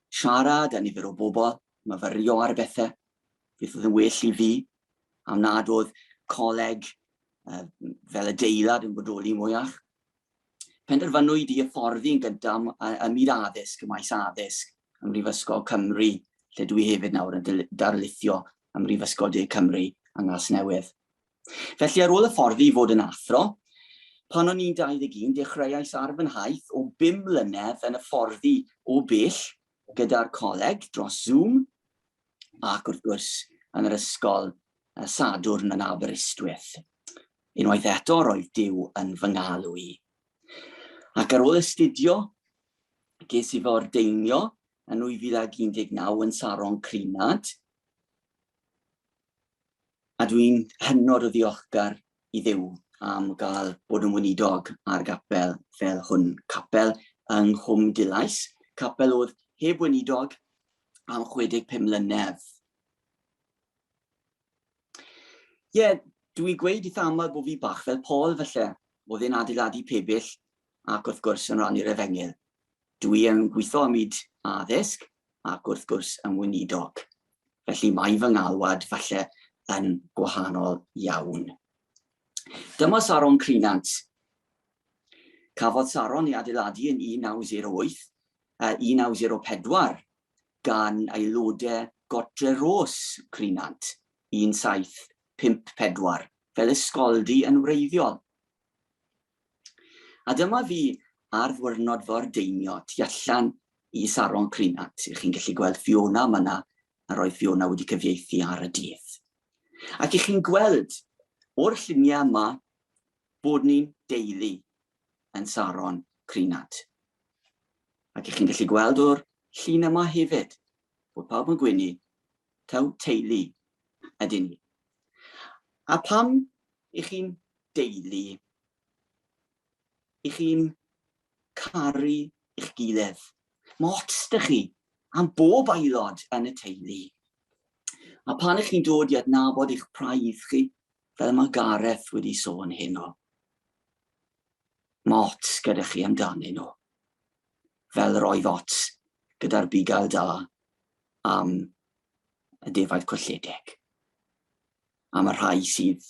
siarad â nifer o bobl, myfyrio ar bethau, beth oedd yn well i fi, am nad oedd coleg fel adeilad yn bodoli mwyach. Penderfynwyd i hyfforddi'n gyntaf ym myd addysg, y maes addysg, ym Mhrifysgol Cymru, lle dwi hefyd nawr yn darlithio ym Mhrifysgol De Cymru yng Nghasnewydd. Felly ar ôl hyfforddi i fod yn athro, pan o'n i'n 21, dechreuais ar fy nhaith o 5 mlynedd yn hyfforddi o bell gyda'r coleg dros Zoom ac wrth gwrs yn yr ysgol Sadwrn yn Aberystwyth. Unwaith eto roedd Duw yn fy ngalw i. Ac ar ôl astudio, ges i fy ordeinio yn 2019 yn Saron Crinat, a dwi'n hynod o ddiolchgar i Dduw am gael bod yn weinidog ar gapel fel hwn. Capel yng Nghwm Dilys, capel oedd heb weinidog am 65 mlynedd. Ie, dwi'n gweud eitha aml bod fi bach fel Paul falle, oedd e'n adeiladu pebyll ac wrth gwrs yn rannu'r Efengyl. Dwi yn gweithio am myd addysg ac wrth gwrs yn weinidog. Felly mae fy ngalwad falle yn gwahanol iawn. Dyma Saron Crinat. Cafodd Saron ei adeiladu yn 1904 gan aelodau Godreros Crinat 1754 fel ysgoldy yn wreiddiol. A dyma fi ar ddwyrnod fy ordeinio tu allan i Saron Crinat. Chi'n gallu gweld Fiona yma, a roedd Fiona wedi cyfieithu ar y dydd. Ac chi'n gweld o'r lluniau yma bod ni'n deulu yn Saron Crinat. Ac chi'n gallu gweld o'r llun yma hefyd bod pawb yn gwenu teulu ydyn ni. A pam chi'n deulu, chi'n caru eich gilydd. Mae ots dy chi am bob aelod yn y teulu. A pan chi'n dod i adnabod eich praidd chi, fel mae Gareth wedi sôn heno, mae ots gyda chi amdanyn nhw. Fel roedd ots gyda'r bugail da am y defaid colledig. Am y rhai sydd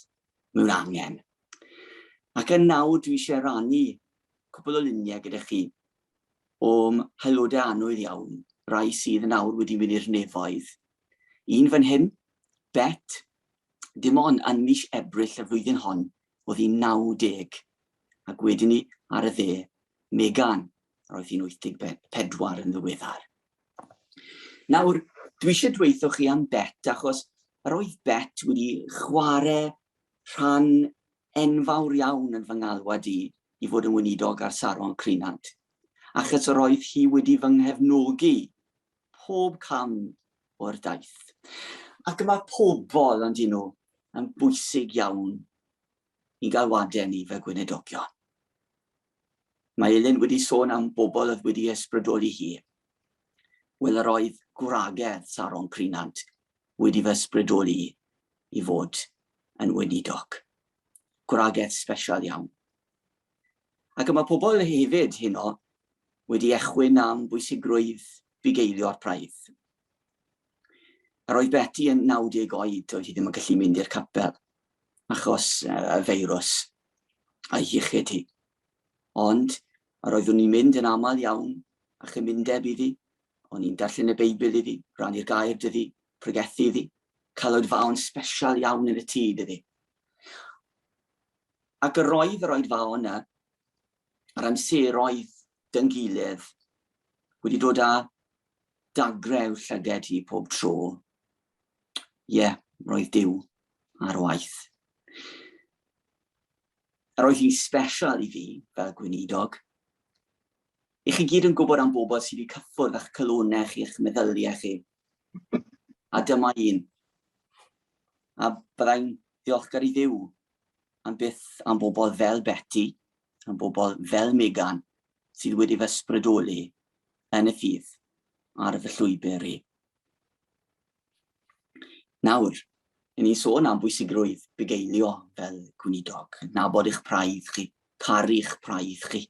mewn angen. Ac yn nawr dwi eisiau rannu cwbl o luniau gyda chi o haelodau annwyl iawn, rai sydd yn awr wedi mynd i'r nefoedd. Un fan hyn, Bet, dim ond yn mis Ebrill y flwyddyn hon, oedd hi'n 90, ac wedyn ni ar y dde, Megan, roedd hi'n 84 yn ddiweddar. Nawr, dwi eisiau dweutho chi am Bet, achos yr oedd Bet wedi chwarae rhan enfawr iawn yn fy ngalwad i fod yn weinidog ar Saron Crinant, achos yr oedd hi wedi fy nghefnogi pob cam o'r daith. Ac mae pobl yn dyn nhw yn bwysig iawn i gael waden ni fel gweinidogion. Mae Elin wedi sôn am bobl oedd wedi ysbrydoli hi. Wel, yr oedd gwragedd Saron Crinant wedi fy ysbrydoli i fod yn weinidog. Gwragedd special iawn. Ac mae pobl hefyd hynno wedi echwyn am bwysigrwydd bugeilio'r praidd. Yr oedd Betty yn 90 oed, oedd hi ddim yn gallu mynd i'r capel, achos y feirws a'i iechyd hi. Ond, yr oeddwn i'n mynd yn aml iawn, a chymundeb iddi, o'n i'n darllen y Beibl iddi, rannu'r gair iddi, pregethu iddi, calodfawn special iawn yn y tŷ iddi. Ac yr oedd fawn yna, yr amseroedd dy'n gilydd, wedi dod â dagrau llyged hi pob tro. Roedd Duw ar waith. Yr oedd hi'n special i fi fel gweinidog. I chi gyd yn gwybod am bobl sydd wedi cyffwrdd eich calonau chi, eich meddyliau chi. A dyma un. A byddai'n ddiolchgar i Dduw am byth am bobl fel Betty, am bobl fel Megan, sydd wedi fy ysbrydoli yn y ffydd ar fy llwybr i. Nawr, ni'n sôn am bwysigrwydd bugeilio fel gweinidog, nabod eich praidd chi, caru eich praidd chi.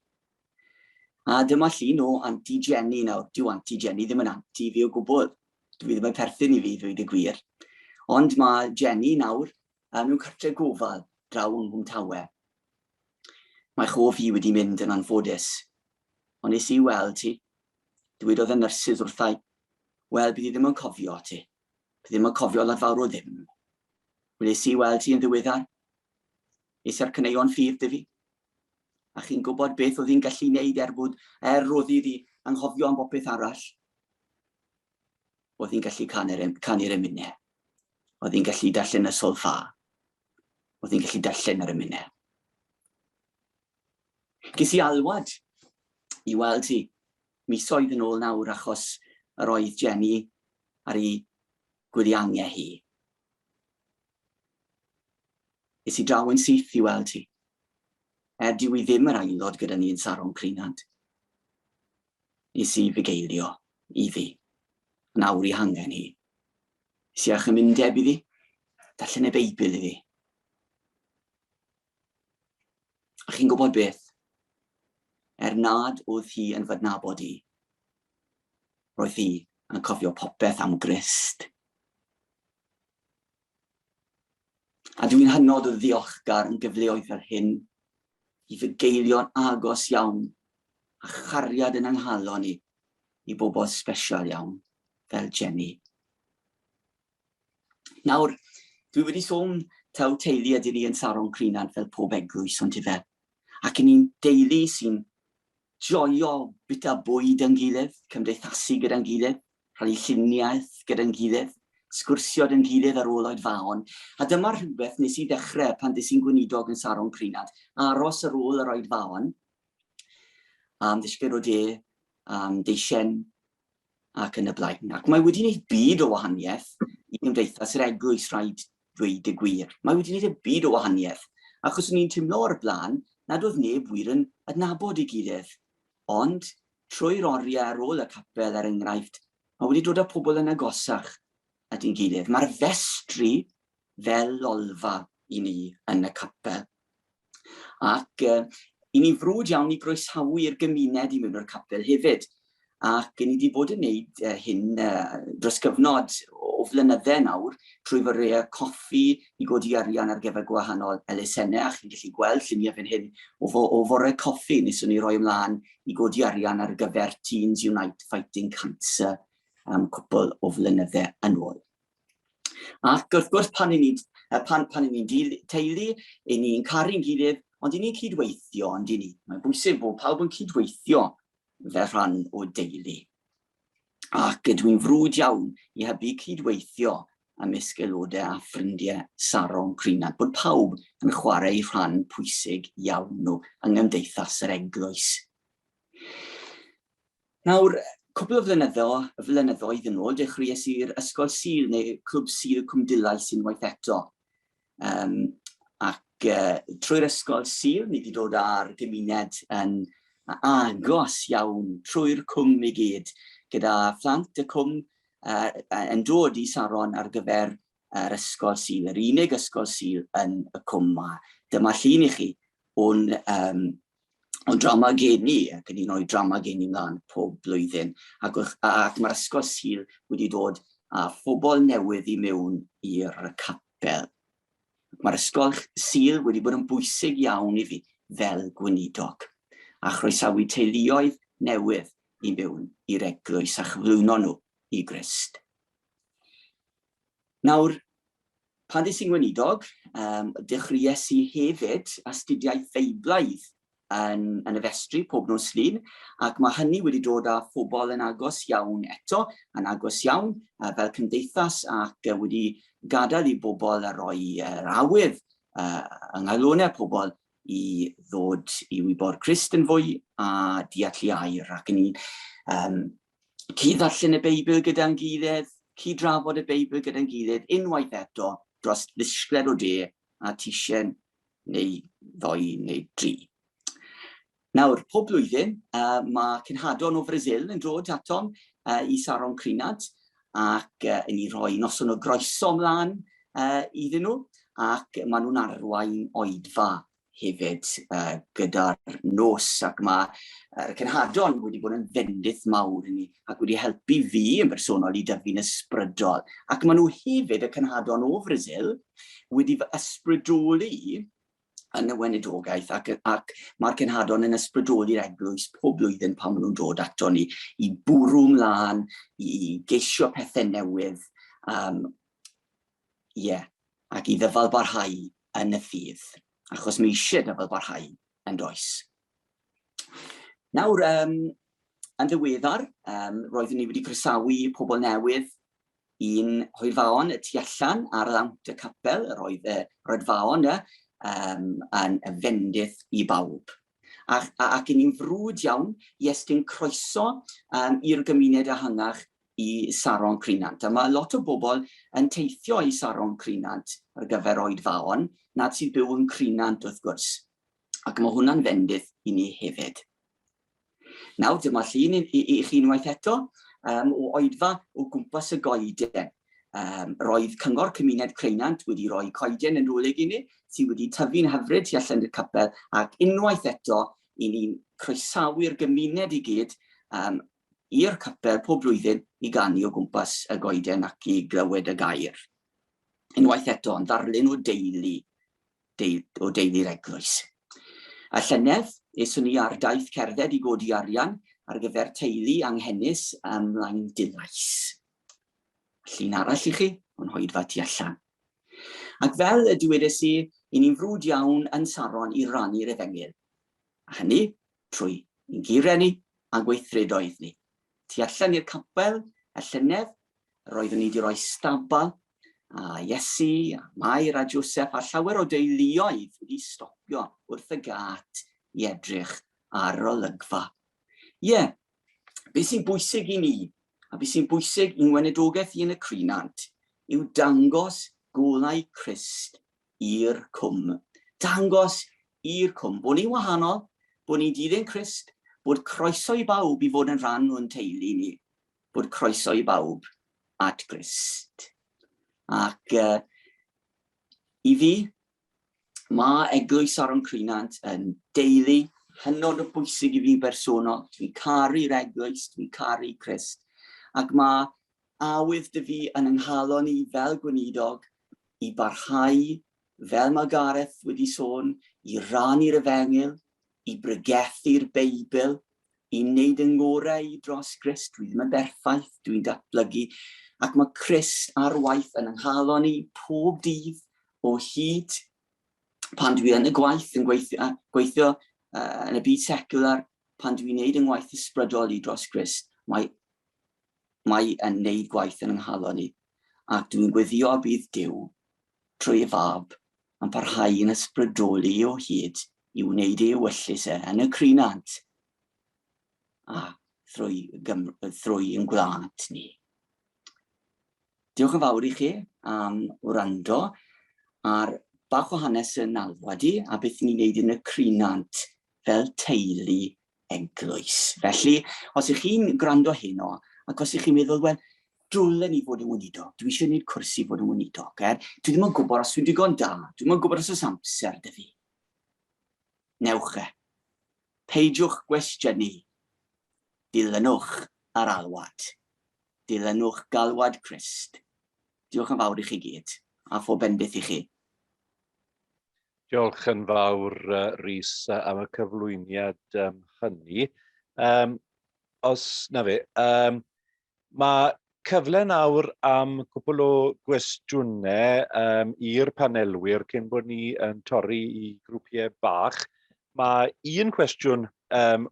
A dyma llun o anti-Jenny nawr. Dyw anti-Jenny ddim yn anti fi o gwbl. Dwi ddim yn perthyn i fi, ddweud y gwir. Ond mae Jenny nawr mewn cartre gofal draw yng Nghwmtawe. Mae chof hi wedi mynd yn anffodus. Ond nes i weld ti, dywedodd y nyrsys wrthai, wel, bydd i ddim yn cofio ti. Bydd ddim yn cofio ladfawr o ddim. Nes i weld ti yn ddiweddar. Nes i'r cyneuon ffydd dy fi. A chi'n gwybod beth oedd hi'n gallu wneud roedd hi anghofio am bopeth arall. Oedd hi'n gallu canu'r emynau. Oedd hi'n gallu darllen y solfa. Oedd hi'n gallu darllen yr emynau. Ges i alwad i weld ti misoedd yn ôl nawr achos yr oedd Jenny ar ei gwyliangau hi. Nes i draw yn syth i weld ti. Dyw i ddim yr aelod gyda ni yn Saron Crinant. Nes i fugeilio i fi, yn awr i hangen hi. Nes i a chymundeb iddi, darllen y Beibl iddi. A chi'n gwybod beth? Nad oedd hi yn fy nabod i, roedd hi yn cofio popeth am Grist. A dwi'n hynod o ddiolchgar yn gyfleoedd fel hyn i fugeilio'n agos iawn a chariad yn anghalon i bobl special iawn fel Jenny. Nawr, dwi wedi sôn taw teulu ydy ni yn Saron Crinant fel pob eglwys ond i fel. Ac yn ni'n deulu sy'n joio bita bwyd yn gilydd, cymdeithasu gyda'n gilydd, rhannu lluniaeth gyda'n gilydd, sgwrsio yn gilydd ar ôl oedfaon. A dyma rhywbeth nes i ddechrau pan des i'n gweinidog yn Saron Crinant, aros ar ôl yr oedfaon, ddysgwyr o de, deisien ac yn y blaen. Ac mae wedi gwneud byd o wahaniaeth i gymdeithas yr eglwys rhaid dweud y gwir. Mae wedi gwneud y byd o wahaniaeth, achos ni'n teimlo o'r blaen nad oedd neb wir yn adnabod ei gilydd. Ond trwy'r oriau ar ôl y capel er enghraifft, mae wedi dod â pobl yn agosach at ein gilydd. Mae'r festri fel olfa i ni yn y capel. Ac i ni frwd iawn i groesawu i'r gymuned i mewn o'r capel hefyd. Ac ni wedi bod yn gwneud hyn dros gyfnod o o flynyddau nawr, trwy fyrru coffi i godi arian ar gyfer gwahanol elusennau, a chi'n gallu gweld lluniau fan hyn o fore coffi neswn ni roi ymlaen i godi arian ar gyfer Teens Unite Fighting Cancer am cwpl o flynyddau yn ôl. Ac wrth gwrs pan i ni'n teulu, i ni'n caru'n gilydd, ond i ni'n cydweithio, ond i ni. Mae'n bwysig bod pawb yn cydweithio fel rhan o deulu. Ac dwi'n frwd iawn i hybu cydweithio ymysg aelodau a ffrindiau Saron Crinant, bod pawb yn chwarae rhan pwysig iawn nhw yng nghymdeithas yr eglwys. Nawr, cwbl o flynyddoedd yn ôl, dechreuais i'r ysgol Sul neu clwb Sul Cymdilais unwaith eto. Ac trwy'r ysgol Sul, ni wedi dod ar gymuned yn agos iawn trwy'r cwm i gyd, gyda phlant y cwm yn dod i Saron ar gyfer yr ysgol Sul, yr unig ysgol Sul yn y cwm yma. Dyma llun i chi o drama geni, ac yn un o'i drama geni mlaen pob blwyddyn. Ac mae'r ysgol Sul wedi dod a phobl newydd i mewn i'r capel. Mae'r ysgol Sul wedi bod yn bwysig iawn i fi fel gweinidog, a chroesawu teuluoedd newydd i mewn i'r eglwys a chyflwyno nhw i Grist. Nawr, pan des i'n gweinidog, dechreuais i hefyd astudiaeth Feiblaidd yn y festri pob nos Llun, ac mae hynny wedi dod â phobl yn agos iawn eto, yn agos iawn fel cymdeithas, ac wedi gadael i bobl a roi awydd yng nghalonau pobl i ddod i wybod Crist yn fwy a deallu air, ac yn cyd-ddarllen y Beibl gyda'n gilydd, cyd-drafod y Beibl gyda'n gilydd, unwaith eto dros ddisgled o de a tisien neu 2 neu 3. Nawr, pob blwyddyn, mae cenhadon o Brasil yn dod atom i Saron Crinant, ac yn ei roi noson o groeso mlaen iddyn nhw, ac maen nhw'n arwain oedfa hefyd gyda'r nos, ac mae'r cenhadon wedi bod yn fendith mawr i ni, ac wedi helpu fi yn bersonol i dyfu'n ysbrydol. Ac maen nhw hefyd, y cenhadon o Brasil, wedi ysbrydoli yn y wenedogaeth, ac mae'r cenhadon yn ysbrydoli'r eglwys pob blwyddyn pan maen nhw'n dod ato ni i bwrw mlaen, i geisio pethau newydd, ac i ddyfalbarhau yn y ffydd, achos mae eisiau ddyfalbarhau yn does. Nawr, yn ddiweddar, roeddwn ni wedi croesawu pobl newydd, un Hwyfaon y tu allan ar lawnt y capel, roedd Hwyfaon yn fendith i bawb. Ac yn ni'n frwd iawn i estyn croeso i'r gymuned ehangach i Saron Crinant. A mae lot o bobl yn teithio i Saron Crinant ar gyfer oedfaon nad sydd byw yn Crinant wrth gwrs. Ac mae hwnna'n fendith i ni hefyd. Nawr, dyma llun i chi unwaith eto o oedfa o gwmpas y goeden. Roedd Cyngor Cymuned Crinant wedi rhoi coeden yn roleg i ni, sydd wedi tyfu'n hyfryd tu allan i'r capel, ac unwaith eto i ni'n croesawu'r gymuned i gyd i'r capel pob blwyddyn i ganu o gwmpas y goeden ac i glywed y gair. Unwaith eto, yn ddarlun o deulu'r eglwys. A llynedd, eswn ni ar daith cerdded i godi arian ar gyfer teulu anghennus ymlaen Dilys. Llun arall i chi, o'n hoedfa tu allan. Ac fel y dywedais i ni'n frwd iawn yn Saron i rannu'r efengyl. A hynny trwy ein geiriau ni a gweithredoedd ni. Tu allan i'r capel, y llynedd, roeddwn ni wedi rhoi stabal a Iesu, a Maher a Joseph a llawer o deuluoedd wedi stopio wrth y gat i edrych ar olygfa. Beth sy'n bwysig i ni, a beth sy'n bwysig i'n wenedogaeth i yn y Crinant, yw dangos golau Crist i'r cwm. Dangos i'r cwm, bod ni'n wahanol, bod ni'n dilyn Crist, bod croeso i bawb i fod yn rhan o'n teulu ni, bod croeso i bawb at Crist. Ac i fi, mae eglwys Saron Crinant yn deulu hynod o bwysig i fi'n bersonol. Dwi'n caru'r eglwys, dwi'n caru Crist. Ac mae awydd dy fi yn ynghalon i fel gweinidog i barhau, fel mae Gareth wedi sôn, i rannu'r efengil, i bregethu'r Beibl, i wneud yng ngorau dros Grist. Dwi ddim yn berffaith, dwi'n datblygu, ac mae Crist ar waith yn ynghalon i pob dydd o hyd pan dwi yn y gwaith yn gweithio yn y byd secular, pan dwi'n wneud yng ngwaith ysbrydol i dros Grist, mae yn wneud gwaith yn ynghalon i. Ac dwi'n gweddio bydd Duw trwy y fab yn parhau yn ysbrydoli o hyd i wneud ei wyllus yn y crinant a thrwy yn gwlad ni. Diolch yn fawr i chi am wrando ar bach o hanes yn Alwad a beth ni'n wneud yn y crinant fel teulu eglwys. Felly, os ych chi'n gwrando heno, ac os ych chi'n meddwl, wel, dwlen i fod yn weinidog, dwi eisiau gwneud cwrs i fod yn weinidog, dwi ddim yn gwybod os dwi'n digon da, dwi ddim yn gwybod os oes amser dy fi. Newch peidiwch gwestiynu, dilynwch ar Alwad, dilynwch galwad Crist. Diolch yn fawr i chi gyd, a phob bendith i chi. Diolch yn fawr, Rhys, am y cyflwyniad hynny. Mae cyfle nawr am cwbl o gwestiynau i'r panelwyr cyn bod ni yn torri i grwpiau bach. Mae un cwestiwn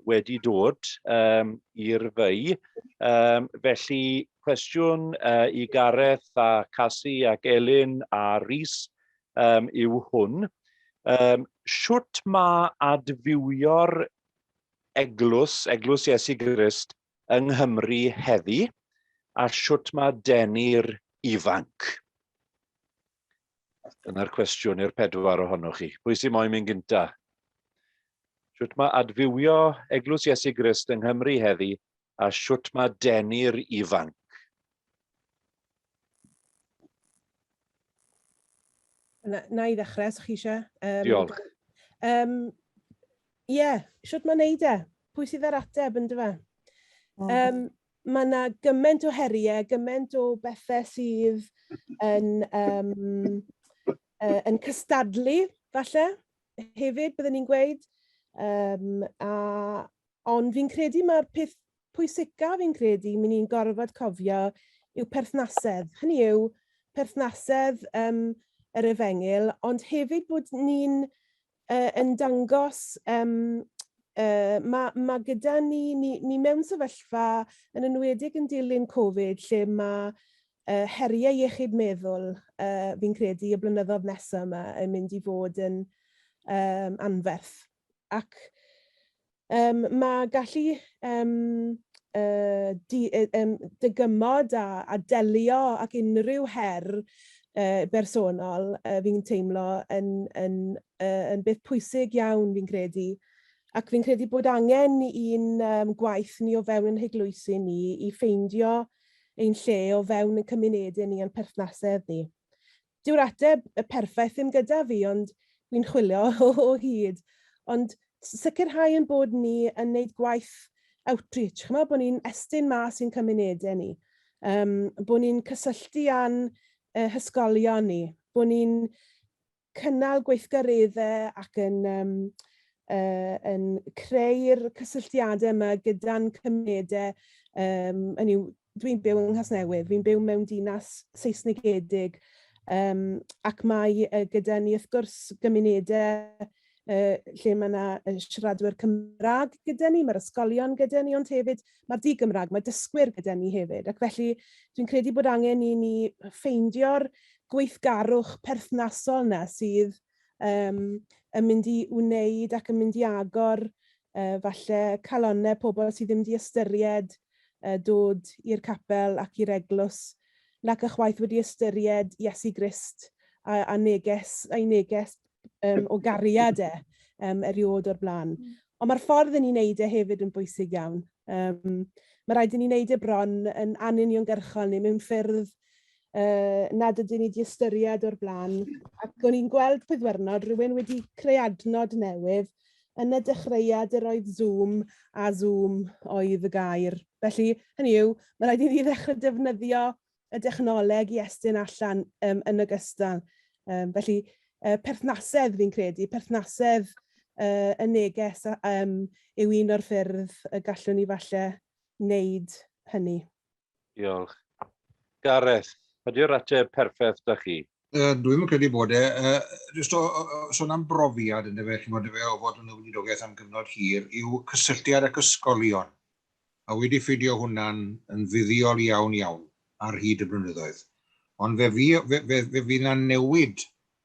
wedi dod i'r fei, felly cwestiwn i Gareth a Casi ac Elin a Rhys yw hwn. Shwt mae adfywio'r eglwys Iesu Grist yng Nghymru heddi, a shwt mae denu'r ifanc? Dyna'r cwestiwn i'r pedwar ohonoch chi. Pwy sy'n moyn mynd gynta? Shwt mae adfywio eglwys Iesu Grist yng Nghymru heddi, a shwt mae denu'r ifanc? Na i ddechrau, os chi eisiau. Diolch. Shwt mae'n neud e? Pwy sydd ar ateb yn dyfa? Mae yna gymaint o heriau, gymaint o bethau sydd yn cystadlu, falle, hefyd, byddwn ni'n gweud. Ond fi'n credu mae'r peth pwysica fi'n credu, mynd ni'n gorfod cofio, yw perthnasedd. Hynny yw, perthnasedd yr efengil, ond hefyd bod ni'n yn dangos, mae gyda ni mewn sefyllfa yn enwedig yn dilyn Covid, lle mae heriau iechyd meddwl, fi'n credu, y blynyddoedd nesaf yma yn mynd i fod yn anferth. Ac mae gallu dygymod a delio ac unrhyw her bersonol fi'n teimlo yn beth pwysig iawn fi'n credu. Ac fi'n credu bod angen un gwaith ni o fewn yn eglwysi ni i ffeindio ein lle o fewn yn cymunedau ni yn perthnasedd ni. Dyw'r ateb y perffaith ddim gyda fi, ond fi'n chwilio o hyd. Ond sicrhau yn bod ni yn gwneud gwaith outreach, bod ni'n estyn mas i'n cymunedau ni, bod ni'n cysylltu â'n hysgolion ni, bod ni'n cynnal gweithgareddau ac yn creu'r cysylltiadau yma gyda'n cymunedau. Dwi'n byw yng Nghasnewydd, fi'n byw mewn dinas Saesnigedig, ac mae gyda ni wrth gwrs gymunedau lle mae yna siaradwyr Cymraeg gyda ni, mae'r ysgolion gyda ni, ond hefyd mae'r di-Gymraeg, mae dysgwyr gyda ni hefyd. Ac felly dwi'n credu bod angen i ni ffeindio'r gweithgarwch perthnasol yna sydd yn mynd i wneud ac yn mynd i agor falle calonnau pobl sydd ddim wedi ystyried dod i'r capel ac i'r eglwys, nac ychwaith wedi ystyried Iesu Grist a neges o gariad eriod o'r blaen. Ond mae'r ffordd yn ei wneud e hefyd yn bwysig iawn. Mae rhaid i ni wneud e bron yn anuniongyrchol ni mewn ffyrdd nad ydyn ni wedi ystyried o'r blaen. Ac o'n i'n gweld pwyddwyrnod rhywun wedi creu adnod newydd yn y dechreuad yr oedd Zoom a Zoom oedd y gair. Felly, hynny yw, mae rhaid i ni ddechrau defnyddio y dechnoleg i estyn allan yn ogystal. Felly, perthnasedd fi'n credu, perthnasedd y neges yw un o'r ffyrdd y gallwn ni falle wneud hynny. Diolch. Gareth, ydy'r ateb perffaith da chi? Dwi'n credu bod jyst sôn am brofiad yn fe, chi'n meddwl o fod yn weinidogeth am gyfnod hir, yw cysylltiad ac ysgolion. A wedi ffidio hwnna'n yn fuddiol iawn ar hyd y blynyddoedd. Ond fe fi na newid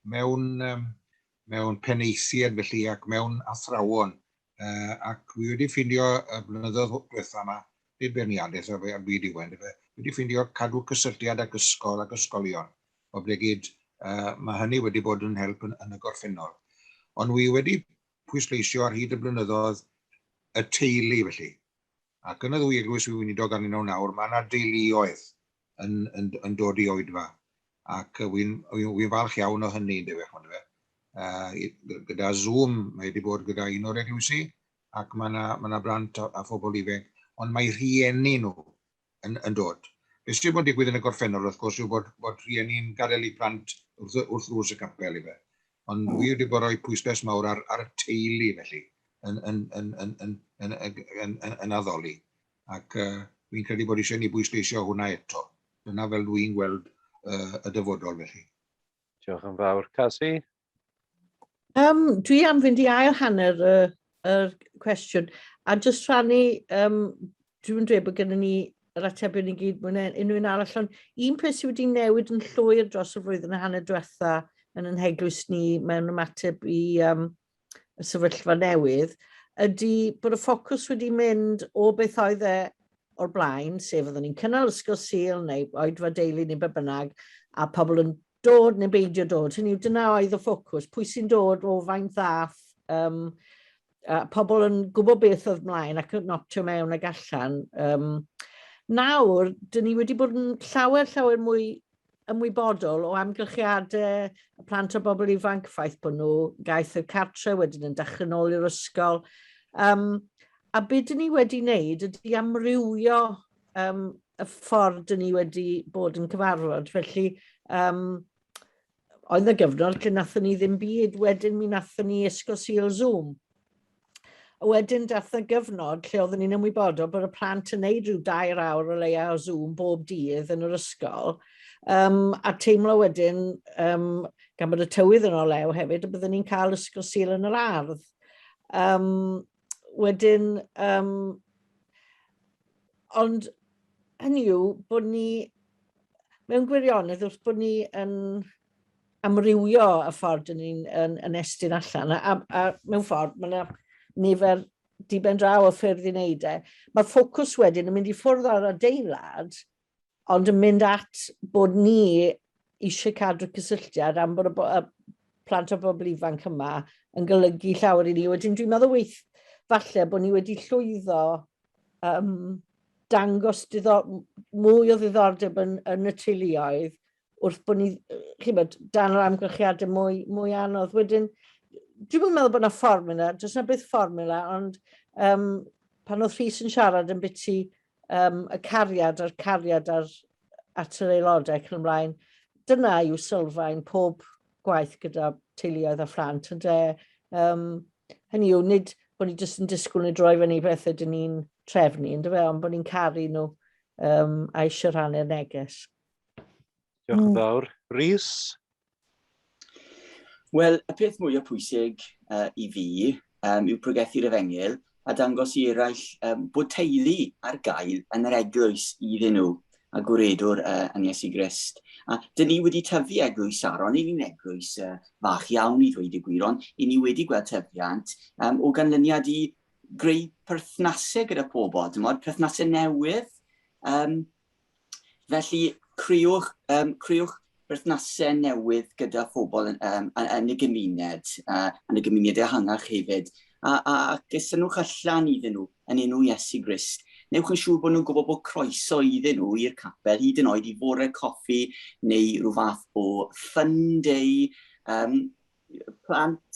mewn peneithiad felly ac mewn athrawon. Ac wi wedi ffindio y blynyddoedd diwetha yma, nid berniadaeth o fe byd i wend, wedi ffindio cadw cysylltiad ac ysgol ac ysgolion. O ble gyd, mae hynny wedi bod yn help yn y gorffennol. Ond wi wedi pwysleisio ar hyd y blynyddoedd y teulu felly. Ac yn y ddwy eglwys wi weinidog arnyn nhw nawr, mae yna deuluoedd yn dod i oedfa. Ac wi'n falch iawn o hynny, gyda Zoom, mae wedi bod gyda un o'r eglwysi, ac mae yna blant a phobl ifanc, ond mae rhieni nhw yn dod. Beth sydd wedi digwydd yn y gorffennol, wrth gwrs, yw bod rhieni'n gadael i plant wrth ddrws y capel i fe. Ond wi wedi bod rhoi pwysles mawr ar y teulu felly, yn addoli. Ac fi'n credu bod eisiau ni bwysleisio hwnna eto. Dyna fel dwi'n gweld y dyfodol felly. Diolch yn fawr. Casi? Dwi am fynd i ail hanner y cwestiwn. A jyst rhannu, dwi'n dweud bod gennym ni yr atebion i gyd mwyn unrhyw un arall, ond un peth sydd wedi newid yn llwyr dros y flwyddyn a hanner diwetha yn heglwys ni mewn ymateb i y sefyllfa newydd, ydy bod y ffocws wedi mynd o beth oedd o'r blaen, sef oedden ni'n cynnal ysgol Sul neu oedfa deulu neu be bynnag, a pobl yn dod neu beidio dod. Hynny yw, dyna oedd y ffocws. Pwy sy'n dod o faint ddaff, pobl yn gwybod beth oedd mlaen ac yn noptio mewn ag allan. Nawr, dyn ni wedi bod yn llawer mwy ymwybodol o amgylchiadau y plant o bobl ifanc, ffaith bod nhw gaeth y cartre wedyn yn dechrau nôl i'r ysgol. A beth dyn ni wedi wneud ydy amrywio y ffordd dyn ni wedi bod yn cyfarfod. Felly, oedd y gyfnod lle nathon ni ddim byd, wedyn mi nathon ni ysgol Sul Zoom. A wedyn dath y gyfnod lle oedden ni'n ymwybodol bod y plant yn neud rhyw 2 awr o leia o Zoom bob dydd yn yr ysgol. A teimlo wedyn, gan bod y tywydd yn o lew hefyd, y byddwn ni'n cael ysgol Sul yn yr ardd. Wedyn, ond hynny yw bod ni, mewn gwirionedd wrth bod ni yn amrywio y ffordd yn estyn allan, a mewn ffordd, mae nifer diben draw o ffyrdd i wneud e. Mae'r ffocws wedyn yn mynd i ffwrdd ar adeilad, ond yn mynd at bod ni eisiau cadw cysylltiad am bod y plant o bobl ifanc yma yn golygu llawer i ni. Wedyn dwi'n meddwl falle bod ni wedi llwyddo dangos mwy o ddiddordeb yn y teuluoedd wrth bod ni, dan yr amgylchiadau mwy anodd. Wedyn, dwi'n meddwl bod yna fformula, does yna byth fformula, ond pan oedd Rhys yn siarad yn biti y cariad at yr aelodau ac yn ymlaen, dyna yw sylfaen pob gwaith gyda teuluoedd a phlant. Hynny yw, nid bod ni jyst yn disgwyl neu droi fyny beth ydyn ni'n trefnu, ond bod ni'n caru nhw a eisiau rhannu'r neges. Diolch yn fawr. Rhys? Wel, y peth mwyaf pwysig i fi yw pregethu'r efengil a dangos i eraill bod teulu ar gael yn yr eglwys iddyn nhw a gwredwr yn Iesu Grist. A dyn ni wedi tyfu eglwys Saron, ni'n eglwys fach iawn i ddweud y gwir, ond i ni wedi gweld tyfiant o ganlyniad i greu perthnasau gyda pobl, perthnasau newydd. Felly, creuwch berthnasau newydd gyda phobl yn y gymuned, yn y gymuned ehangach hefyd, a gesynwch allan iddyn nhw yn enw Iesu Grist. Newch yn siŵr bod nhw'n gwybod bod croeso iddyn nhw i'r capel, hyd yn oed i fore coffi neu rhyw fath o fun day. Plant,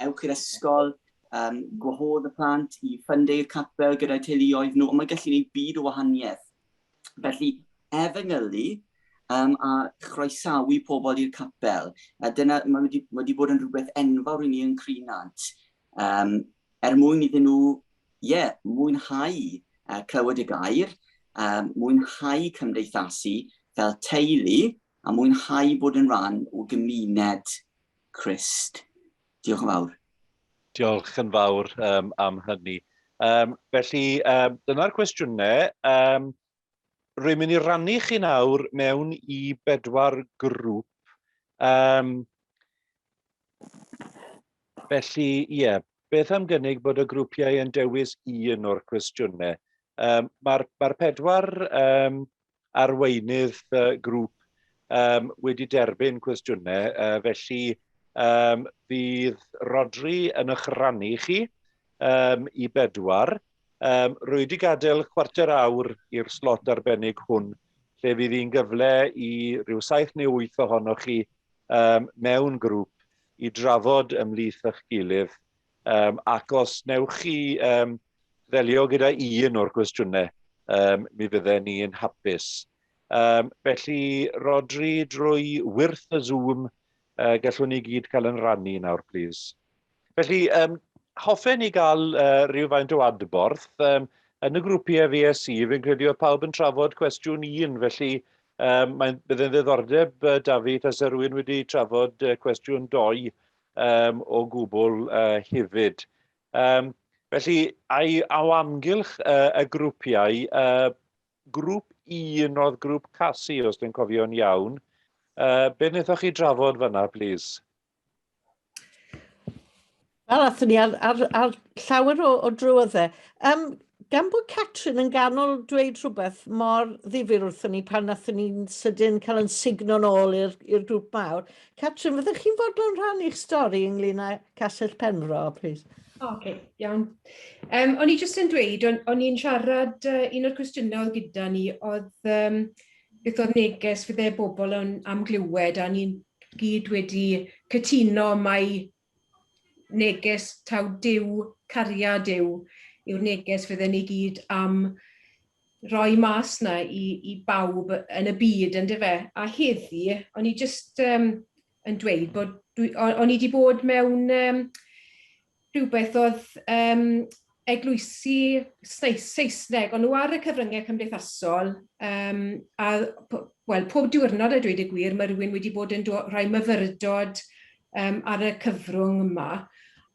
ewch i'r ysgol, gwahodd y plant i ffyndu'r capel gyda'i teuluoedd nhw, ond mae'n gallu gwneud byd o wahaniaeth. Felly, efengylu a chroesawu pobl i'r capel. Dyna, mae wedi bod yn rhywbeth enfawr i ni yn Crynant. Mwyn iddyn nhw, mwynhau clywed y gair, mwynhau cymdeithasu fel teulu, a mwynhau bod yn rhan o gymuned Crist. Diolch yn fawr. Diolch yn fawr am hynny. Felly, dyna'r cwestiynau. Rwy'n mynd i rannu chi nawr mewn i 4 grŵp. Felly, beth am gynnig bod y grwpiau yn dewis un o'r cwestiynau? Mae'r 4 arweinydd grŵp wedi derbyn cwestiynau, felly fydd Rodri yn eich rannu chi i 4. Rwy wedi gadael 1/4 awr i'r slot arbennig hwn, lle fydd hi'n gyfle i ryw 7 neu 8 ohonoch chi mewn grŵp i drafod ymhlith eich gilydd, ac os newch chi ddelio gyda un o'r cwestiynau, mi fydden ni'n hapus. Felly, Rodri, drwy wyrth y Zoom, gallwn ni gyd cael yn rannu nawr, plis. Felly, hoffen i gael rhywfaint o adborth. Yn y grwpiau FSC, fi'n credu oedd pawb yn trafod cwestiwn 1, felly byddai'n ddiddordeb, David, as rhywun wedi trafod cwestiwn 2 o gwbl hefyd. Felly, o amgylch y grwpiau, grŵp 1 oedd grŵp Casi, os dwi'n cofio'n iawn. Be wnaethoch chi drafod fanna, plis? Wel, athyn ni ar llawer o drywoddau. Gan bod Catrin yn ganol dweud rhywbeth mor ddifyr wrthyn ni pan nathon ni'n sydyn cael yn signo nôl i'r grŵp mawr. Catrin, fyddech chi'n fodlon rhannu'ch stori ynglyn â Castell Penfro, plis? Oce, iawn. O'n i jyst yn dweud, o'n i'n siarad, un o'r cwestiynau oedd gyda ni, oedd beth oedd neges fydde bobl am glywed, a ni'n gyd wedi cytuno mai neges taw Duw, cariad Duw, yw'r neges fydden ni gyd am roi mas na i bawb yn y byd, yn dyfe. A heddi, o'n i jyst yn dweud bod o'n i wedi bod mewn rhywbeth oedd eglwysi Saesneg, ond nhw ar y cyfryngau cymdeithasol, pob diwrnod a dweud y gwir, mae rhywun wedi bod yn rhoi myfyrdod ar y cyfrwng yma.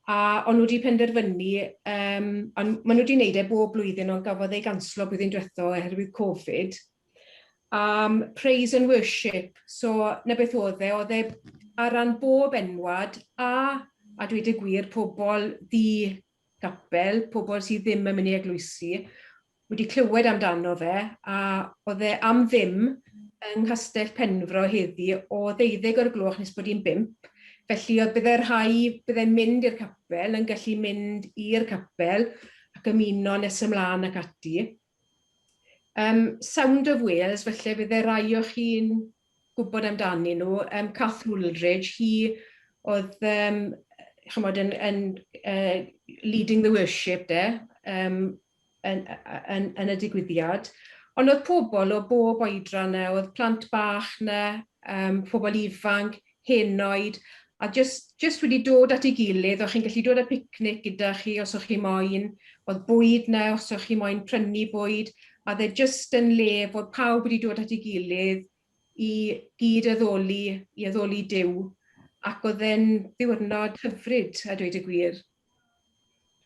A o'n nhw wedi penderfynu, maen nhw wedi gwneud bob blwyddyn, ond gafodd ei ganslo blwyddyn diwethaf oherwydd Covid. Praise and worship, so na beth oedd ar ran bob enwad, a dweud y gwir, pobl ddi-gapel, pobl sydd ddim yn mynd i eglwysi, wedi clywed amdano fe, a oedd am ddim yng Nghastell Penfro heddi o 12 o'r gloch nes bod hi'n 5. Felly oedd byddai'r rhai byddai'n mynd i'r capel, yn gallu mynd i'r capel ac ymuno nes ymlaen ac ati. Sound of Wales, felly byddai'r rhai o chi'n gwybod amdani nhw. Cath Woolridge, hi oedd yn leading the worship yn y digwyddiad. Ond oedd pobl o bob oedran yna, oedd plant bach yna, pobl ifanc, henoed, a just wedi dod at ei gilydd, o'ch chi'n gallu dod â picnic gyda chi os o'ch chi moyn, oedd bwyd na os o'ch chi moyn prynu bwyd, a dde just yn le fod pawb wedi dod at ei gilydd i gyd addoli Duw, ac oedd e'n ddiwrnod hyfryd, a dweud y gwir.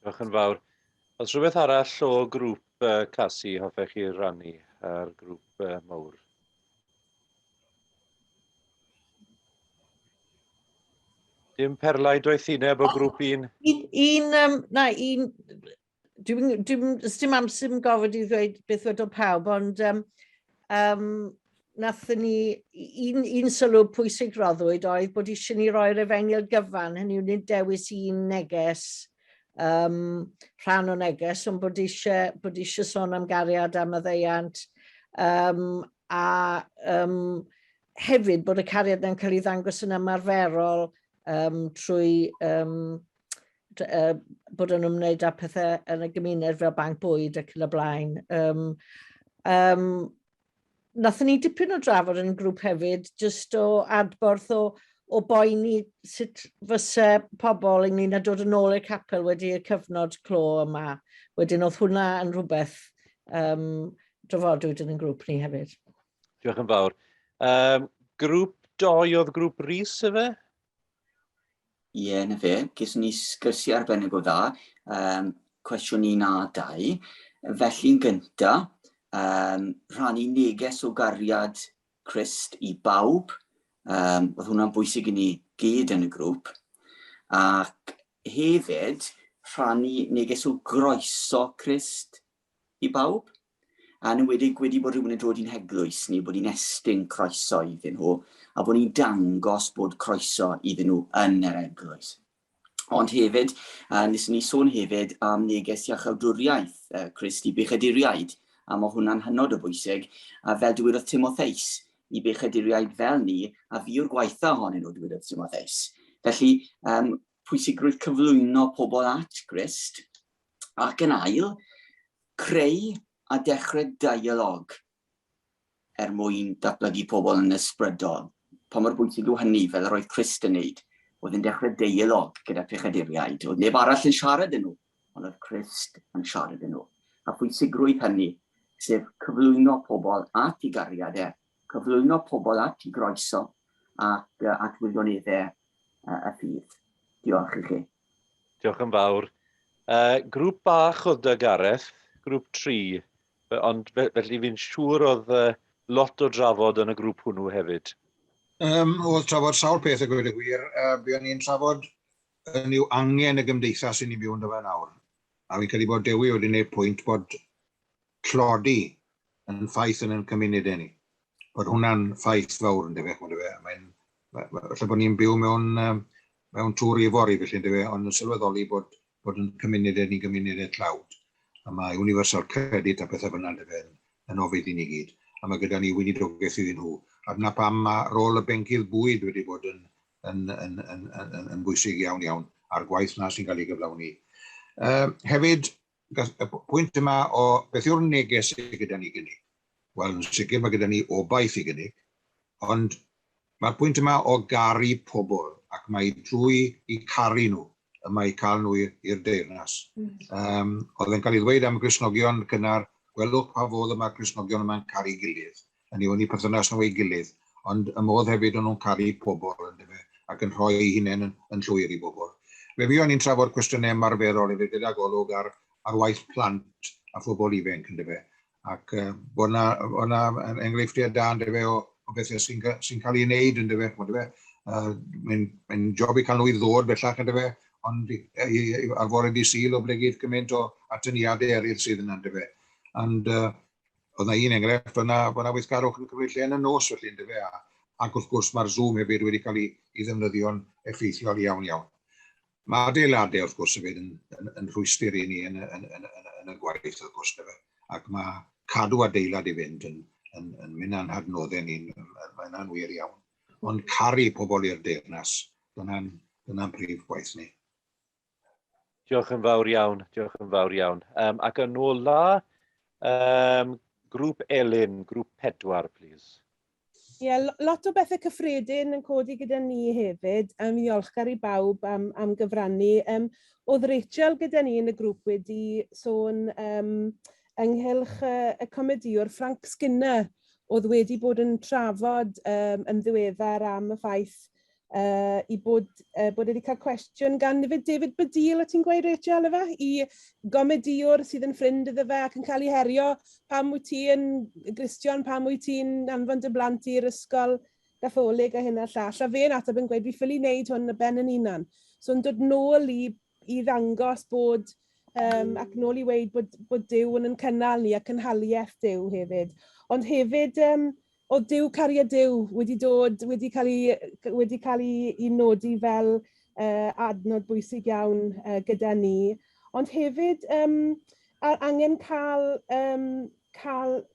Diolch yn fawr. Oes rhywbeth arall o grŵp Casi hoffech chi rannu ar grŵp mawr? Dim perlau doethineb o grŵp 1? Dim amser yn gofod i ddweud beth wedodd pawb, ond nathon ni, un sylw pwysig roddwyd oedd bod eisiau ni roi'r efengyl gyfan, hynny yw nid dewis un neges, rhan o neges, ond bod eisiau sôn am gariad am y ddeiant, a hefyd bod y cariad yn cael ei ddangos yn ymarferol trwy bod nhw'n ymwneud â pethau yn y gymuned fel banc bwyd ac yn y blaen. Nathon ni dipyn o drafod yn y grŵp hefyd, jyst o adborth o boeni sut fyse pobl ynglyn â dod yn ôl i'r capel wedi'r cyfnod clo yma. Wedyn oedd hwnna yn rhywbeth drafodwyd yn y grŵp ni hefyd. Diolch yn fawr. Grŵp 2 oedd grŵp Rhys, efe? Ie, na fe. Ges ni sgyrsiau arbennig o dda. Cwestiwn 1 a 2. Felly'n gyntaf, rhannu neges o gariad Crist i bawb. Oedd hwnna'n bwysig i ni gyd yn y grŵp. Ac hefyd, rhannu neges o groeso Crist i bawb. A yn enwedig wedi bod rhywun yn dod i'n eglwys ni, bod ni'n estyn croeso iddyn nhw, a bod ni'n dangos bod croeso iddyn nhw yn yr eglwys. Ond hefyd, nes ni sôn hefyd am neges iachawdwriaeth Crist i bechaduriaid, a mae hwnna'n hynod o bwysig, a fel dywedodd Timotheus i bechaduriaid fel ni, a fi yw'r gwaitha ohonyn nhw dywedodd Timotheus. Felly, pwysigrwydd cyflwyno pobl at Crist, ac yn ail, creu a dechrau dialog mwyn datblygu pobl yn ysbrydol. Pa mor bwysig yw hynny, fel yr oedd Crist yn neud, oedd yn dechrau dialog gyda pechaduriaid. Oedd neb arall yn siarad yn nhw, ond oedd Crist yn siarad yn nhw. A pwysigrwydd hynny, sef cyflwyno pobl at ei gariadau, cyflwyno pobl at ei groeso ac at wirioneddau y ffydd. Diolch i chi. Diolch yn fawr. Grŵp bach oedd dy Gareth, grŵp 3, ond felly fi'n siŵr oedd lot o drafod yn y grŵp hwnnw hefyd. Oedd trafod sawl peth y gweud y gwir. Buon ni'n trafod yn yw angen y gymdeithas i ni byw yn dyfa nawr. A fi'n credu bod Dewi wedi gwneud pwynt bod tlodi yn ffaith yn cymunedau ni. Bod hwnna'n ffaith fawr yn dyfa. Felly bod ni'n byw mewn tŵr ifori, felly yn dyfa, ond yn sylweddoli bod yn cymunedau ni gymunedau tlawd. A mae universal credit a pethau fyna yn ofyd i ni gyd. A mae gyda ni weinidogaeth iddyn nhw. A dyna pam mae rôl y bencydd bwyd wedi bod yn bwysig iawn a'r gwaith yna sy'n cael ei gyflawni. Hefyd, y pwynt yma o beth yw'r neges gyda ni gynnig. Wel, yn sicr mae gyda ni obaith i gynnig, ond mae'r pwynt yma o garu pobl ac mae drwy i caru nhw y mae cael nhw i'r deyrnas. Oedd yn cael ei ddweud am y Gristnogion cynnar, gwelwch pa fodd yma Gristnogion yma'n caru gilydd. Yn ei wneud perthynas nhw ei gilydd, ond y modd hefyd o'n nhw'n caru pobl ac yn rhoi eu hunain yn llwyr i bobl. Fe fi o'n i'n trafod cwestiynau ymarferol hefyd gyda golwg ar waith plant a phobl ifanc yn dyfe. Ac bod yna enghreifftiau da yn dyfe o bethau sy'n cael ei wneud yn dyfe. Mae'n job i cael nhw i ddod bellach yn dyfe, ond ar fore di syl o blegydd cymaint o atyniadau eraill sydd yna yn dyfe. Ond oedd yna un enghraifft, bod yna weithgarwch yn cyfeillu yn y nos felly yn dyfe. Ac wrth gwrs mae'r Zoom hefyd wedi cael ei ddefnyddio'n effeithiol iawn. Mae adeiladau wrth gwrs hefyd yn rhwystyr i ni yn y gwaith wrth gwrs dyfe. Ac mae cadw adeilad i fynd yn mynd a'n hadnoddau ni'n mae'n wir iawn. Ond caru pobl i'r deyrnas, dyna'n prif gwaith ni. Diolch yn fawr iawn, diolch yn fawr iawn. Ac yn ola, grŵp Elin, grŵp 4, please. Ie, lot o bethau cyffredin yn codi gyda ni hefyd. Ddiolchgar i bawb am gyfrannu. Oedd Rachel gyda ni yn y grŵp wedi sôn ynghylch y comediwr Frank Skinner oedd wedi bod yn trafod yn ddiweddar am y ffaith i bod wedi cael cwestiwn gan David Badil, o ti'n gweud Rachel, efe? I gomediwr sydd yn ffrind iddo fe ac yn cael ei herio pam wyt ti yn Gristion, pam wyt ti'n anfon dy blant i'r ysgol Gatholig a hynna llall. A fe'n ateb yn gweud, fi ffili wneud hwn y ben yn unan. So yn dod nôl i ddangos bod, ac nôl i weid bod Duw yn cynnal ni ac yn haliaeth Duw hefyd. Ond hefyd, o Duw cariad Duw wedi cael ei nodi fel adnod bwysig iawn gyda ni. Ond hefyd, angen cael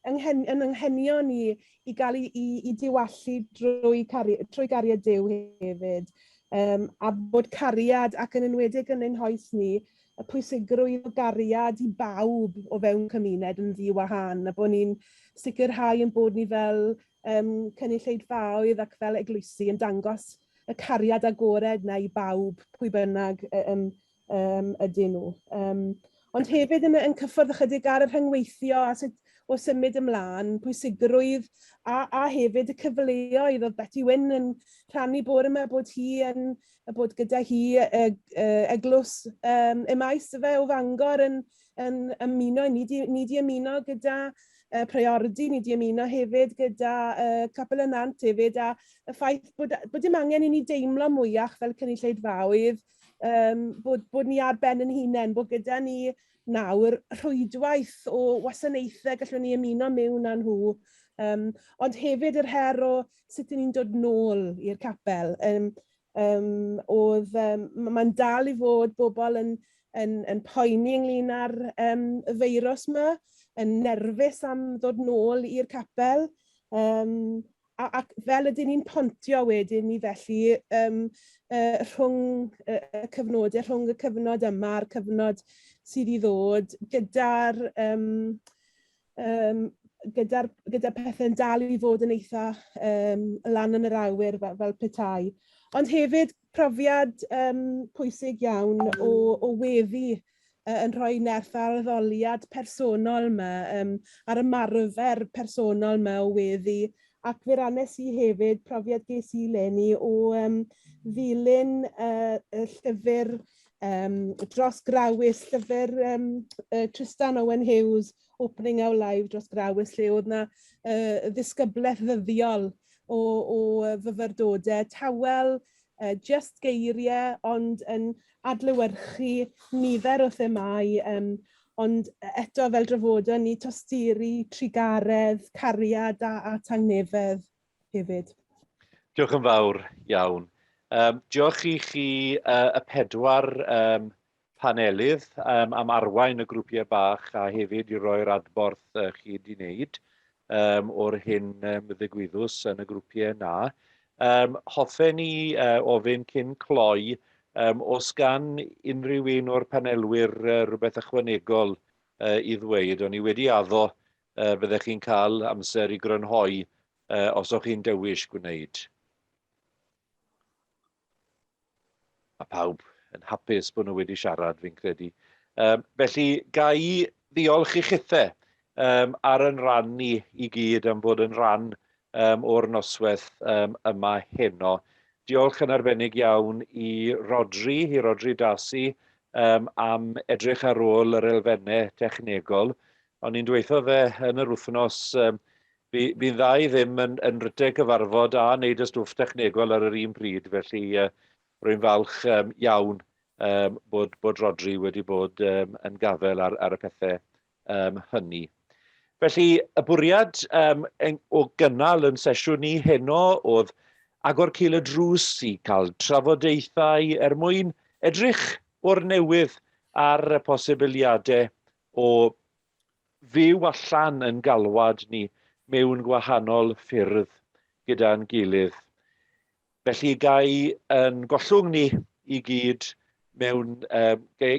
yn anghenion ni i gael i diwallu trwy gariad Duw hefyd. a bod cariad, ac yn enwedig yn ein hoes ni, y pwysigrwydd o gariad i bawb o fewn cymuned yn ddiwahân, a bod ni'n sicrhau yn bod ni fel cynulleidfaoedd ac fel eglwysi yn dangos y cariad agored na i bawb, pwy bynnag ydyn nhw. Ond hefyd yn cyffwrdd ychydig ar y rhyngweithio a sut o symud ymlaen, pwysigrwydd a hefyd y cyfleoedd. Oedd Betty Wyn yn rhannu bore yma bod gyda hi eglws maes o Fangor yn ymuno, ni di ymuno gyda priority, ni di ymuno hefyd gyda capel y nant hefyd, a y ffaith bod dim angen i ni deimlo mwyach fel cynulleidfaoedd, bod ni ar ben yn hunain, bod gyda ni nawr rhwydwaith o wasanaethau gallwn ni ymuno mewn â nhw, ond hefyd yr her o sut ni'n dod nôl i'r capel. Mae'n dal i fod bobl yn poeni ynglyn â'r feirws yma, yn nerfus am ddod nôl i'r capel, ac fel ydyn ni'n pontio wedyn ni felly rhwng y cyfnodau, rhwng y cyfnod yma a'r cyfnod sydd i ddod, gyda pethau'n dal i fod yn eitha lan yn yr awyr fel petai. Ond hefyd profiad pwysig iawn o weddi yn rhoi nerth ar y ddoliad personol yma, ar ymarfer personol yma o weddi, ac fe rannes i hefyd profiad ges i leni o ddilyn y llyfr dros grawys, llyfr Tristan Owen Hughes, Opening Our Lives dros grawys, lle oedd na ddisgyblaeth ddyddiol o fyfyrdodau, tawel, just geiriau, ond yn adlewyrchu nifer o themau, ond eto fel drafodon ni tosturi, trigaredd, cariad a tangnefedd hefyd. Diolch yn fawr iawn. Diolch i chi y 4 panelydd am arwain y grwpiau bach a hefyd i roi'r adborth chi wedi wneud o'r hyn ddigwyddws yn y grwpiau yna. Hoffen ni ofyn cyn cloi os gan unrhyw un o'r panelwyr rhywbeth ychwanegol i ddweud. O'n i wedi addo byddech chi'n cael amser i grynhoi os o'ch chi'n dewis gwneud. A pawb yn hapus bod nhw wedi siarad, fi'n credu. Felly, ga i ddiolch i chithau ar yn ran ni i gyd am bod yn ran o'r noswaith yma heno. Diolch yn arbennig iawn i Rodri Dasi am edrych ar ôl yr elfennau technegol. Ond ni'n dweithio fe yn yr wythnos, bydd ddau ddim yn rytau cyfarfod a wneud y stwff technegol ar yr un pryd. Felly, rwy'n falch iawn bod Rodri wedi bod yn gafel ar y pethau hynny. Felly, y bwriad o gynnal yn sesiwn ni heno oedd agor cil y drws i cael trafodaethau mwyn edrych o'r newydd ar y posibiliadau o fyw allan yn galwad ni mewn gwahanol ffyrdd gyda'n gilydd. Felly gai yn gollwng ni i gyd mewn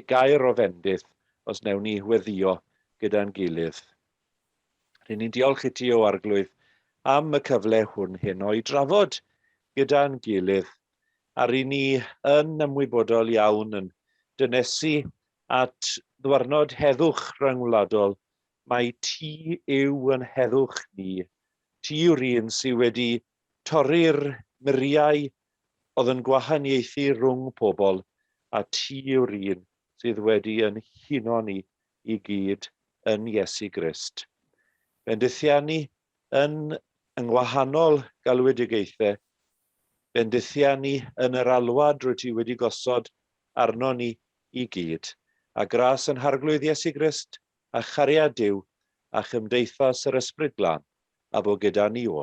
gair o fendith os newn ni weddio gyda'n gilydd. Rydyn ni'n diolch i ti o arglwydd am y cyfle hwn heno i drafod gyda'n gilydd a rydyn ni yn ymwybodol iawn yn dynesu at ddwyrnod heddwch rhyngwladol. Mae ti yw yn heddwch ni. Ti yw'r un sydd wedi torri'r muriau oedd yn gwahaniaethu rhwng pobl, a ti yw'r un sydd wedi yn huno ni i gyd yn Iesu Grist. Bendithiau ni yn ngwahanol galwedigaethau, bendithiau ni yn yr alwad rwy ti wedi gosod arno ni i gyd, a gras yn harglwydd Iesu Grist, a chariad Duw, a chymdeithas yr Ysbryd Glân, a bo gyda ni o.